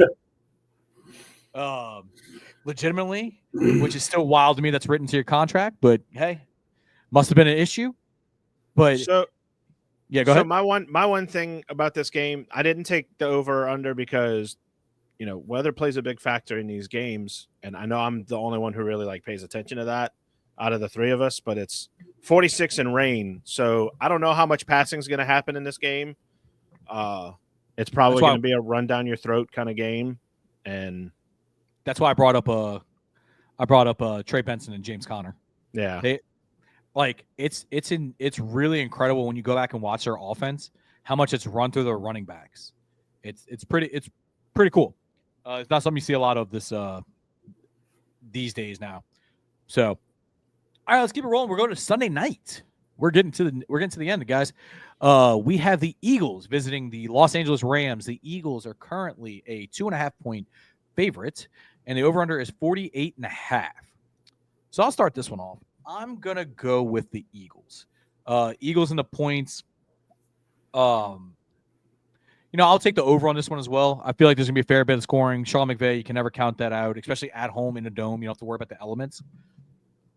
Legitimately, which is still wild to me that's written to your contract, but hey, must have been an issue. But go ahead. So my one thing about this game, I didn't take the over or under because weather plays a big factor in these games, and I know I'm the only one who really pays attention to that out of the three of us, but it's 46 and rain, so I don't know how much passing is going to happen in this game. It's probably going to be a run down your throat kind of game, and that's why I brought up Trey Benson and James Conner. Yeah, it's really incredible when you go back and watch their offense how much it's run through their running backs. It's pretty cool. It's not something you see a lot of this these days now. So, all right, let's keep it rolling. We're going to Sunday night. We're getting to the end, guys. We have the Eagles visiting the Los Angeles Rams. The Eagles are currently a 2.5-point favorite, and the over/under is 48.5. So I'll start this one off. I'm gonna go with the Eagles. Eagles in the points. I'll take the over on this one as well. I feel like there's going to be a fair bit of scoring. Sean McVay, you can never count that out, especially at home in a dome. You don't have to worry about the elements.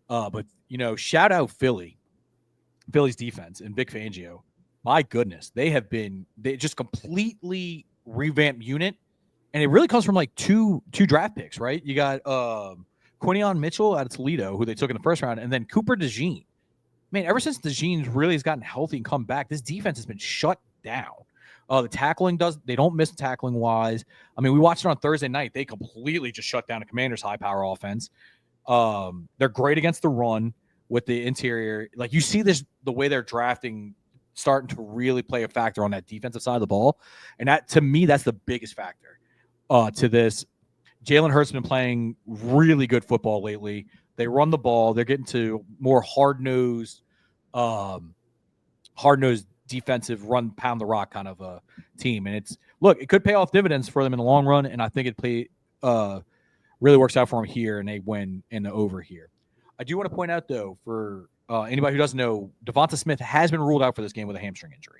But shout out Philly's defense and Vic Fangio. My goodness, they just completely revamped unit. And it really comes from like two draft picks, right? You got Quinion Mitchell out of Toledo, who they took in the first round, and then Cooper DeJean. Man, ever since DeJean really has gotten healthy and come back, this defense has been shut down. The tackling they don't miss tackling wise. I mean, we watched it on Thursday night. They completely just shut down the Commanders' high power offense. They're great against the run with the interior. Like you see the way they're drafting starting to really play a factor on that defensive side of the ball. And that, to me, that's the biggest factor to this. Jalen Hurts has been playing really good football lately. They run the ball. They're getting to more hard-nosed defensive run, pound the rock kind of a team. And it could pay off dividends for them in the long run. And I think really works out for them here, and they win in the over here. I do want to point out, though, for anybody who doesn't know, Devonta Smith has been ruled out for this game with a hamstring injury.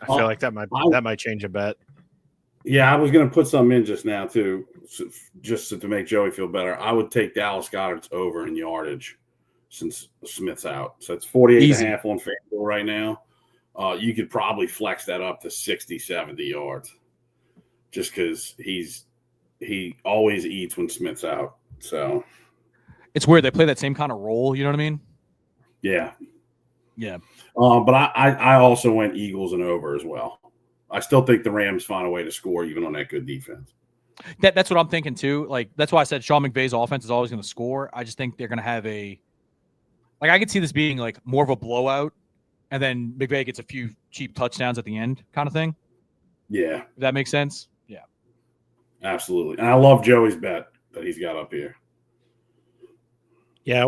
I feel like that might change a bet. Yeah, I was going to put something in just now, too, just to make Joey feel better. I would take Dallas Goedert's over in yardage since Smith's out. So it's 48.5 on FanDuel right now. You could probably flex that up to 60, 70 yards just because he always eats when Smith's out. So it's weird. They play that same kind of role. You know what I mean? Yeah. Yeah. But I also went Eagles and over as well. I still think the Rams find a way to score even on that good defense. That's what I'm thinking too. Like that's why I said Sean McVay's offense is always going to score. I just think they're going to have I could see this being like more of a blowout, and then McVay gets a few cheap touchdowns at the end, kind of thing. Yeah, if that makes sense. Yeah, absolutely. And I love Joey's bet that he's got up here. Yeah,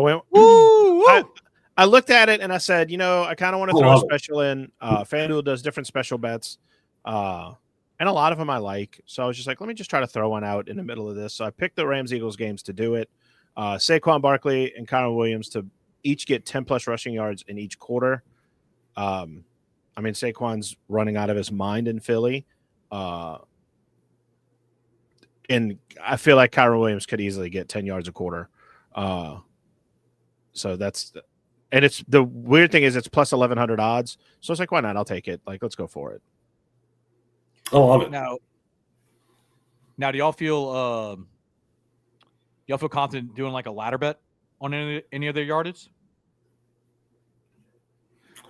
I looked at it and I said, I kind of want to throw a special in. FanDuel does different special bets, and a lot of them I like. So I was just like, let me just try to throw one out in the middle of this. So I picked the Rams-Eagles games to do it. Saquon Barkley and Connor Williams to each get 10-plus rushing yards in each quarter. Saquon's running out of his mind in Philly. And I feel like Kyron Williams could easily get 10 yards a quarter. So that's – and it's the weird thing is it's plus 1,100 odds. So it's like, why not? I'll take it. Like, let's go for it. I love it. Now do y'all feel confident doing like a ladder bet on any of their yardage?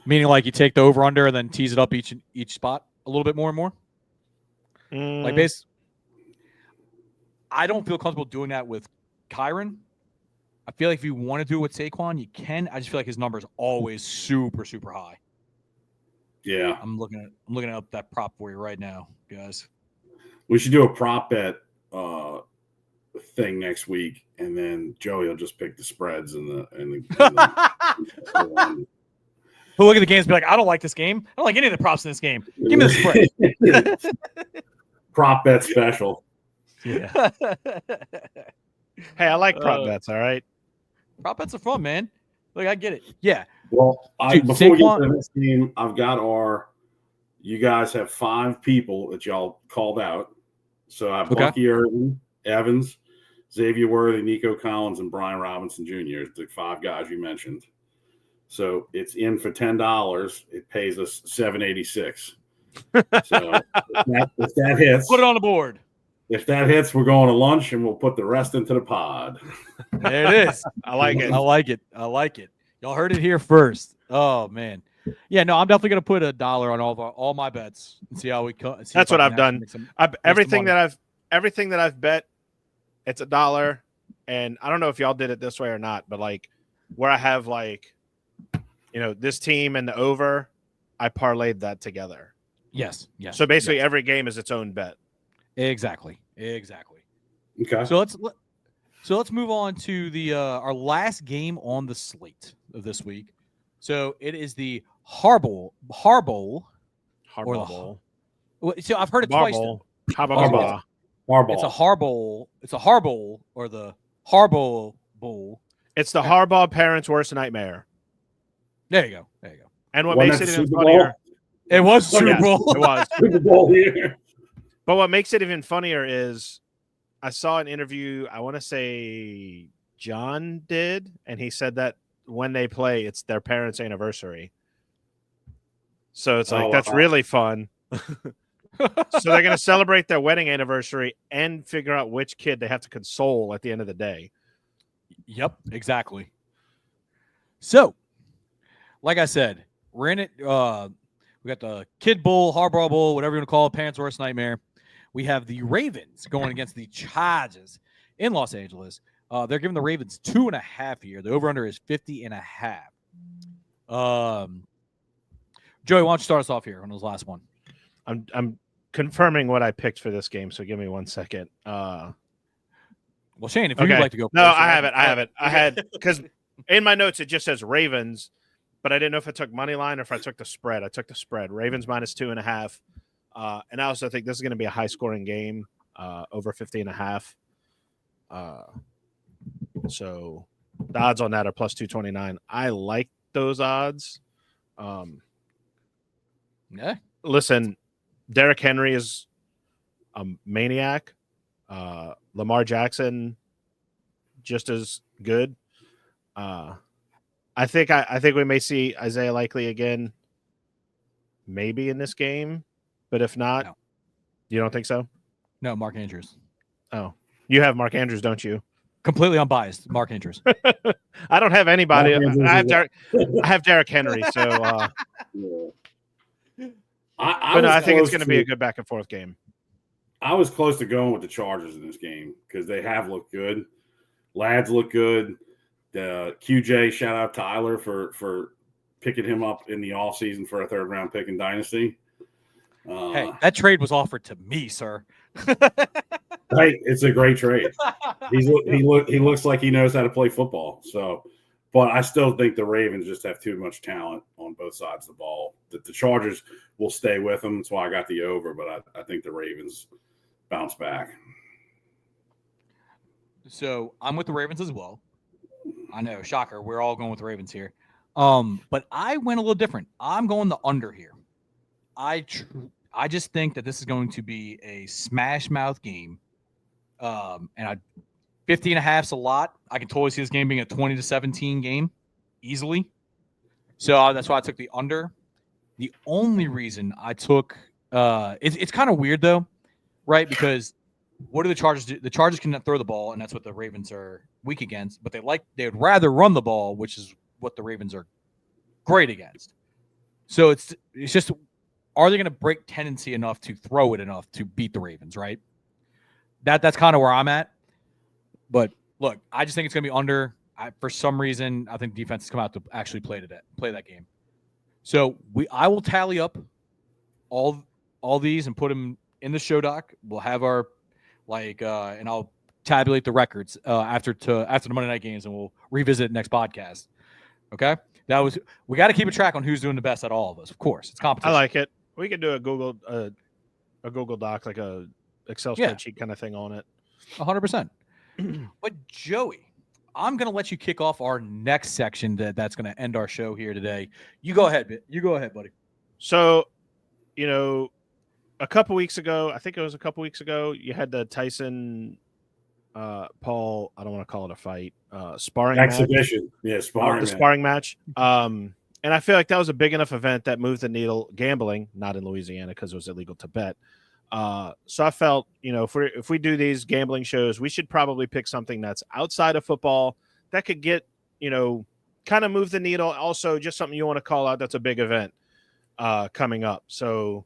Meaning like you take the over under and then tease it up each spot a little bit more and more? Like I don't feel comfortable doing that with Kyron. I feel like if you want to do it with Saquon, you can. I just feel like his number is always super, super high. Yeah. I'm looking up that prop for you right now, guys. We should do a prop bet thing next week, and then Joey will just pick the spreads and the He'll look at the games and be like, I don't like this game. I don't like any of the props in this game. Give me the spread. Prop bet special. Yeah. Hey, I like prop bets, all right? Prop bets are fun, man. Look, I get it. Yeah. Well, before we get to this game, I've got you guys have 5 people that y'all called out. So I have Bucky Irvin, Evans, Xavier Worthy, Nico Collins, and Brian Robinson Jr., the 5 guys you mentioned. So it's in for $10. It pays us $7.86. So if that hits, put it on the board. If that hits, we're going to lunch, and we'll put the rest into the pod. There it is. I like it. I like it. I like it. Y'all heard it here first. Oh man, yeah. No, I'm definitely gonna put $1 on all my bets and see how we cut. That's what I've done. Everything that I've bet, it's $1. And I don't know if y'all did it this way or not, but like where I have like this team and the over, I parlayed that together. Yes. So basically, every game is its own bet. Exactly. Okay. So let's move on to the our last game on the slate of this week. So it is the Harbowl. Hardball bowl. So I've heard it twice. Though. Harbaugh. It's a Harbowl. It's a Harbowl or the Harbowl Bowl. It's the Harbaugh parents' worst nightmare. There you go. And what makes it even Super funnier? Bowl? It was Super Bowl. It was Super Bowl here. But what makes it even funnier is I saw an interview, I want to say John did, and he said that when they play, it's their parents' anniversary. So it's like, that's really fun. So they're going to celebrate their wedding anniversary and figure out which kid they have to console at the end of the day. Yep, exactly. So, like I said, we're in it. We got the Kid Bowl, Harbaugh Bowl, whatever you want to call it, parents' worst nightmare. We have the Ravens going against the Chargers in Los Angeles. They're giving the Ravens 2.5 here. The over-under is 50.5. Joey, why don't you start us off here on this last one? I'm confirming what I picked for this game, so give me 1 second. Well, Shane, if you'd like to go. No, I have it. I had because in my notes it just says Ravens, but I didn't know if I took money line or if I took the spread. I took the spread. Ravens minus 2.5. And I also think this is going to be a high-scoring game, over 50.5. So the odds on that are plus 229. I like those odds. Yeah. Listen, Derrick Henry is a maniac. Lamar Jackson, just as good. I think we may see Isaiah Likely again, maybe in this game. But if not, no. You don't think so? No, Mark Andrews. Oh, you have Mark Andrews, don't you? Completely unbiased, Mark Andrews. I don't have anybody. I have Derrick Henry. So, I think it's going to be a good back and forth game. I was close to going with the Chargers in this game because they have looked good. Lads look good. The QJ, shout out Tyler for picking him up in the offseason for a 3rd-round pick in Dynasty. Hey, that trade was offered to me, sir. Hey, it's a great trade. He looks like he knows how to play football. So, but I still think the Ravens just have too much talent on both sides of the ball. That the Chargers will stay with them. That's why I got the over. But I think the Ravens bounce back. So I'm with the Ravens as well. I know, shocker. We're all going with the Ravens here. But I went a little different. I'm going the under here. I just think that this is going to be a smash mouth game. And 50.5 is a lot. I can totally see this game being a 20-17 game easily. So that's why I took the under. The only reason I took it's kind of weird though, right? Because what do the Chargers do? The Chargers cannot throw the ball, and that's what the Ravens are weak against. But they would rather run the ball, which is what the Ravens are great against. So it's just, are they going to break tendency enough to throw it enough to beat the Ravens, right? That's kind of where I'm at. But look, I just think it's going to be under. For some reason, I think defense has come out to actually play that game. So I will tally up all these and put them in the show doc. We'll have our and I'll tabulate the records after the Monday night games, and we'll revisit it next podcast. Okay, we got to keep a track on who's doing the best at all of us. Of course, it's competition. I like it. We can do a Google Doc, like a Excel spreadsheet kind of thing on it. 100%. But Joey, I'm going to let you kick off our next section that's going to end our show here today. You go ahead, buddy. So, a couple weeks ago, I think it was a couple weeks ago, you had the Tyson Paul, I don't want to call it a fight, sparring exhibition. Match. Yeah, sparring. Sparring match. And I feel like that was a big enough event that moved the needle. Gambling, not in Louisiana because it was illegal to bet. So I felt, if we do these gambling shows, we should probably pick something that's outside of football that could get, kind of move the needle. Also, just something you want to call out that's a big event coming up. So,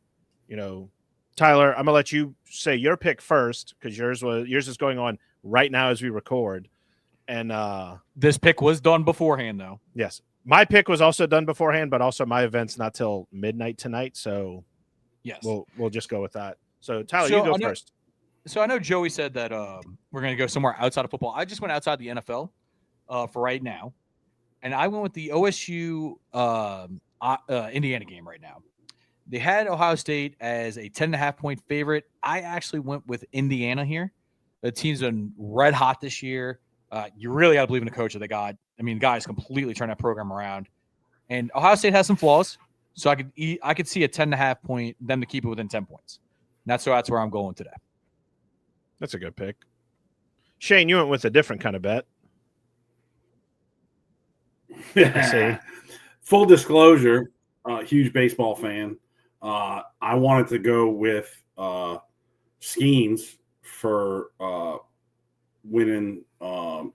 Tyler, I'm gonna let you say your pick first because yours is going on right now as we record. And this pick was done beforehand, though. Yes. My pick was also done beforehand, but also my event's not till midnight tonight, so Yes. we'll just go with that. So Tyler, So you go I know- first. So I know Joey said that we're going to go somewhere outside of football. I just went outside the NFL for right now, and I went with the OSU Indiana game right now. They had Ohio State as a 10.5-point favorite. I actually went with Indiana here. The team's been red hot this year. You really got to believe in the coach that they got. I mean, the guy's completely turned that program around. And Ohio State has some flaws, so I could see a 10.5 point them to keep it within 10 points. And that's where I'm going today. That's a good pick. Shane, you went with a different kind of bet. Yeah. Full disclosure, huge baseball fan. I wanted to go with Skeens for winning an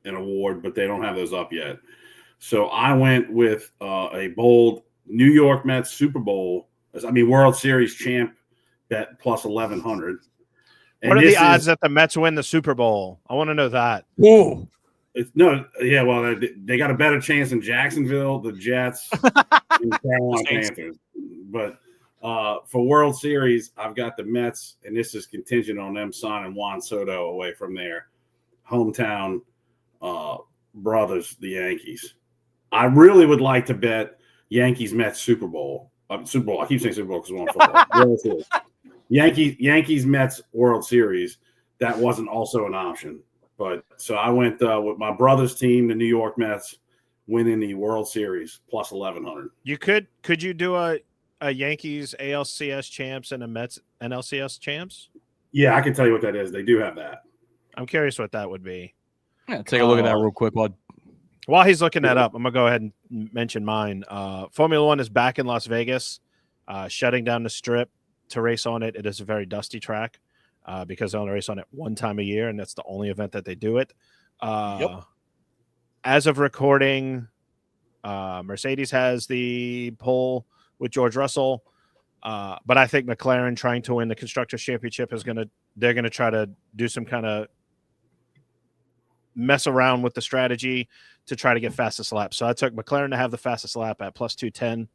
award, but they don't have those up yet. So I went with a bold New York Mets Super Bowl, World Series champ bet plus 1,100. What are the odds that the Mets win the Super Bowl? I want to know that. Whoa. They got a better chance than Jacksonville, the Jets, and the Carolina Panthers. But for World Series, I've got the Mets, and this is contingent on them signing Juan Soto away from their hometown brothers, the Yankees. I really would like to bet Yankees-Mets Super Bowl. Super Bowl. I keep saying Super Bowl because we're on football. World Series. Yankees-Mets World Series. That wasn't also an option. But so I went with my brother's team, the New York Mets, winning the World Series plus 1,100. You could you do a Yankees ALCS champs and a Mets NLCS champs? Yeah, I can tell you what that is. They do have that. I'm curious what that would be. Yeah, take a look at that real quick. While he's looking that up, I'm gonna go ahead and mention mine. Formula One is back in Las Vegas, shutting down the strip to race on it. It is a very dusty track because they only race on it one time a year, and that's the only event that they do it. As of recording, Mercedes has the pole with George Russell, but I think McLaren trying to win the Constructors' Championship they're gonna try to do some kind of mess around with the strategy to try to get fastest lap. So I took McLaren to have the fastest lap at plus 210.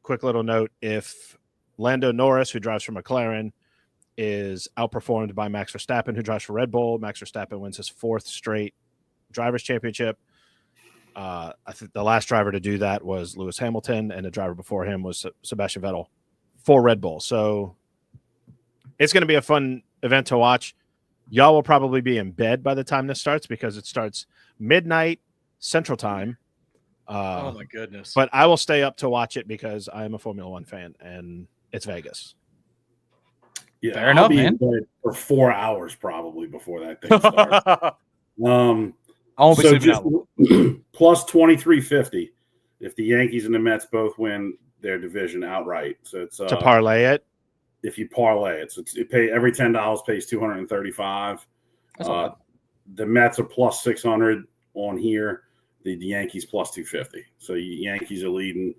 Quick little note, if Lando Norris, who drives for McLaren, is outperformed by Max Verstappen, who drives for Red Bull, Max Verstappen wins his 4th straight drivers championship. I think the last driver to do that was Lewis Hamilton, and the driver before him was Sebastian Vettel for Red Bull. So it's going to be a fun event to watch. Y'all will probably be in bed by the time this starts because it starts midnight Central Time. Oh, my goodness. But I will stay up to watch it because I'm a Formula One fan, and it's Vegas. Yeah, fair enough, be man. in bed for 4 hours probably before that thing starts. I won't be so sleeping just out. plus 2,350 if the Yankees and the Mets both win their division outright. So it's to parlay it. If you parlay it, so it pay every $10 pays 235. The Mets are plus 600 on here. The Yankees plus 250. So the Yankees are leading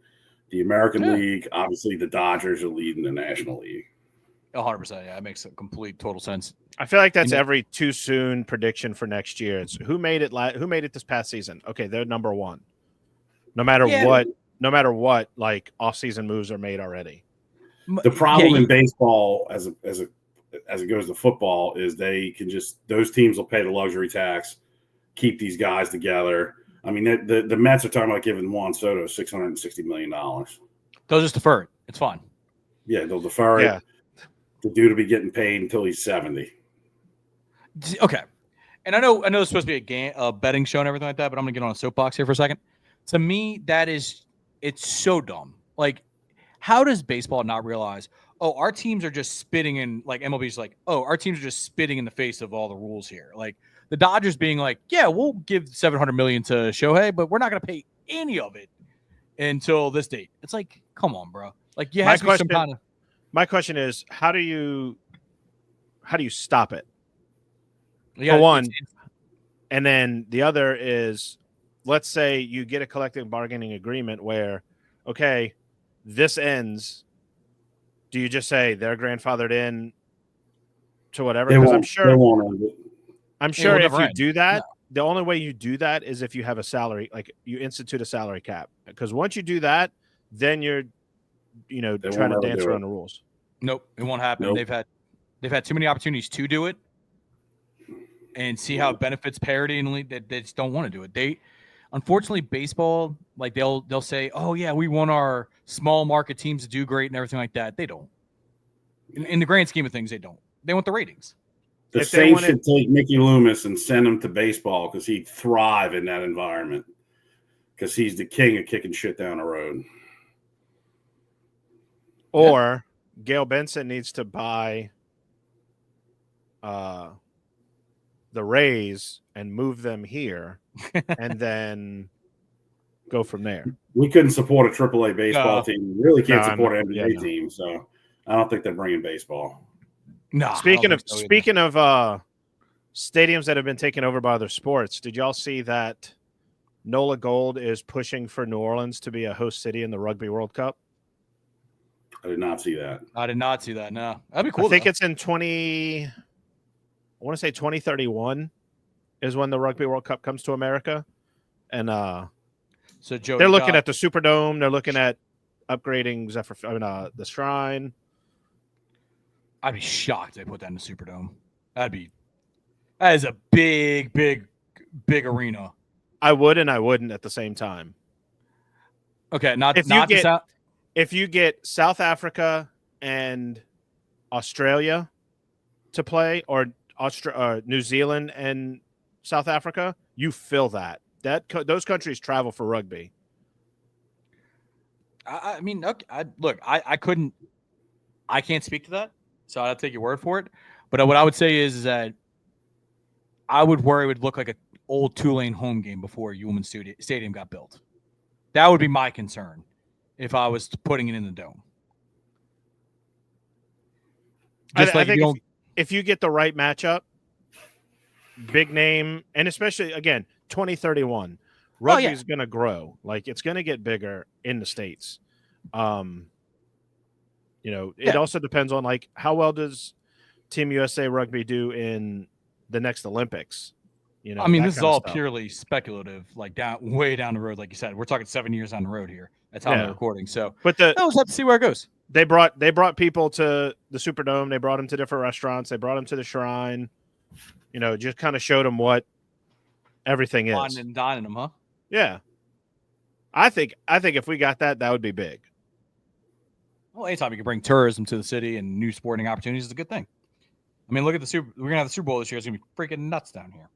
the American League. Obviously, the Dodgers are leading the National League. 100%. Yeah, it makes a complete total sense. I feel like that's every too soon prediction for next year. It's who made it this past season. Okay, they're number one. No matter what, like off-season moves are made already. The problem in baseball, as it goes to football, is they can those teams will pay the luxury tax, keep these guys together. I mean, the Mets are talking about giving Juan Soto $660 million. They'll just defer it. It's fine. Yeah, they'll defer it. The dude will be getting paid until he's 70. Okay. And I know it's supposed to be a betting show and everything like that, but I'm going to get on a soapbox here for a second. To me, it's so dumb. Like, how does baseball not realize, our teams are just spitting in, like MLB's like, our teams are just spitting in the face of all the rules here. Like the Dodgers being like, yeah, we'll give $700 million to Shohei, but we're not going to pay any of it until this date. It's like, come on, bro. Like you have to be some kind of. My question is, how do you stop it? Yeah, for one, and then the other is, let's say you get a collective bargaining agreement where, okay, this ends. Do you just say they're grandfathered in to whatever? Because I'm sure if you do that, the only way you do that is if you have a salary, like you institute a salary cap. Because once you do that, then you're, They trying to won't ever dance do around it. the rules. Nope, it won't happen. Nope. They've had too many opportunities to do it, and see how it benefits parity, and they just don't want to do it. They, unfortunately, baseball, like they'll say, oh yeah, we want our small market teams to do great and everything like that. They don't. In the grand scheme of things, they don't. They want the ratings. The If they Saints wanted- should take Mickey Loomis and send him to baseball because he'd thrive in that environment. Because he's the king of kicking shit down the road. Or Gail Benson needs to buy the Rays and move them here and then go from there. We couldn't support a AAA baseball No. team. We really can't No, support I'm an not- NBA no. team. So I don't think they're bringing baseball. No. Speaking of stadiums that have been taken over by other sports, did y'all see that NOLA Gold is pushing for New Orleans to be a host city in the Rugby World Cup? I did not see that. I did not see that. No, that'd be cool. I think though. it's in 2031 is when the Rugby World Cup comes to America. And So Joe, they're looking at the Superdome. They're looking at upgrading the Shrine. I'd be shocked if they put that in the Superdome. That is a big arena. I would and I wouldn't at the same time. Okay, not If you get South Africa and Australia to play, or New Zealand and South Africa, you fill that. Those countries travel for rugby. I mean, okay, I can't speak to that, so I'll take your word for it. But what I would say is that I would worry it would look like an old Tulane home game before Ullman Stadium got built. That would be my concern if I was putting it in the dome. I think if you get the right matchup, big name, and especially, again, 2031, rugby is going to grow. Like, it's going to get bigger in the States. It also depends on, like, how well does Team USA Rugby do in the next Olympics? I mean, this is all purely speculative, like way down the road. Like you said, we're talking 7 years down the road here. That's how we're recording. So, but we'll just have to see where it goes. They brought people to the Superdome. They brought them to different restaurants. They brought them to the Shrine. Just kind of showed them what everything is. Dining and dining them, huh? Yeah. I think if we got that, that would be big. Well, anytime you can bring tourism to the city and new sporting opportunities is a good thing. I mean, look at we're gonna have the Super Bowl this year. It's gonna be freaking nuts down here.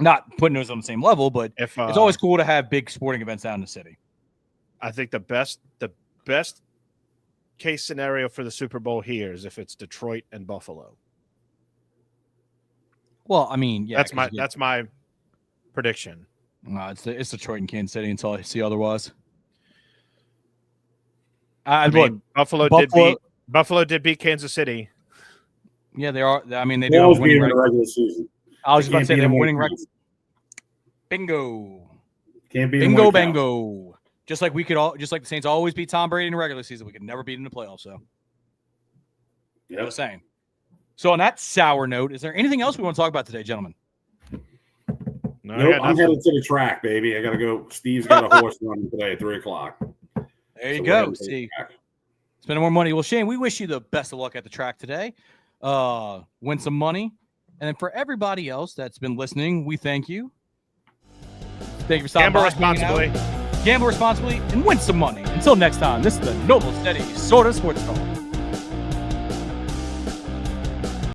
Not putting those on the same level, but it's always cool to have big sporting events down in the city. I think the best case scenario for the Super Bowl here is if it's Detroit and Buffalo. Well, I mean, yeah, that's my prediction. No, it's Detroit and Kansas City until I see otherwise. Buffalo did beat Kansas City. Yeah, they are. I mean, they do have a winning record. Regular season. I was just about to say they have a winning record. Bingo. Can't beat Bingo, bango. Just like the Saints always beat Tom Brady in the regular season, we could never beat him in the playoffs. So, just saying. So, on that sour note, is there anything else we want to talk about today, gentlemen? No, I'm headed to the track, baby. I got to go. Steve's got a horse running today at 3:00. There you go. See, spending more money. Well, Shane, we wish you the best of luck at the track today. Win some money. And then for everybody else that's been listening, we thank you. Thank you for stopping by. Gamble responsibly and win some money. Until next time, this is the Noble Steady Sorta Sports Talk.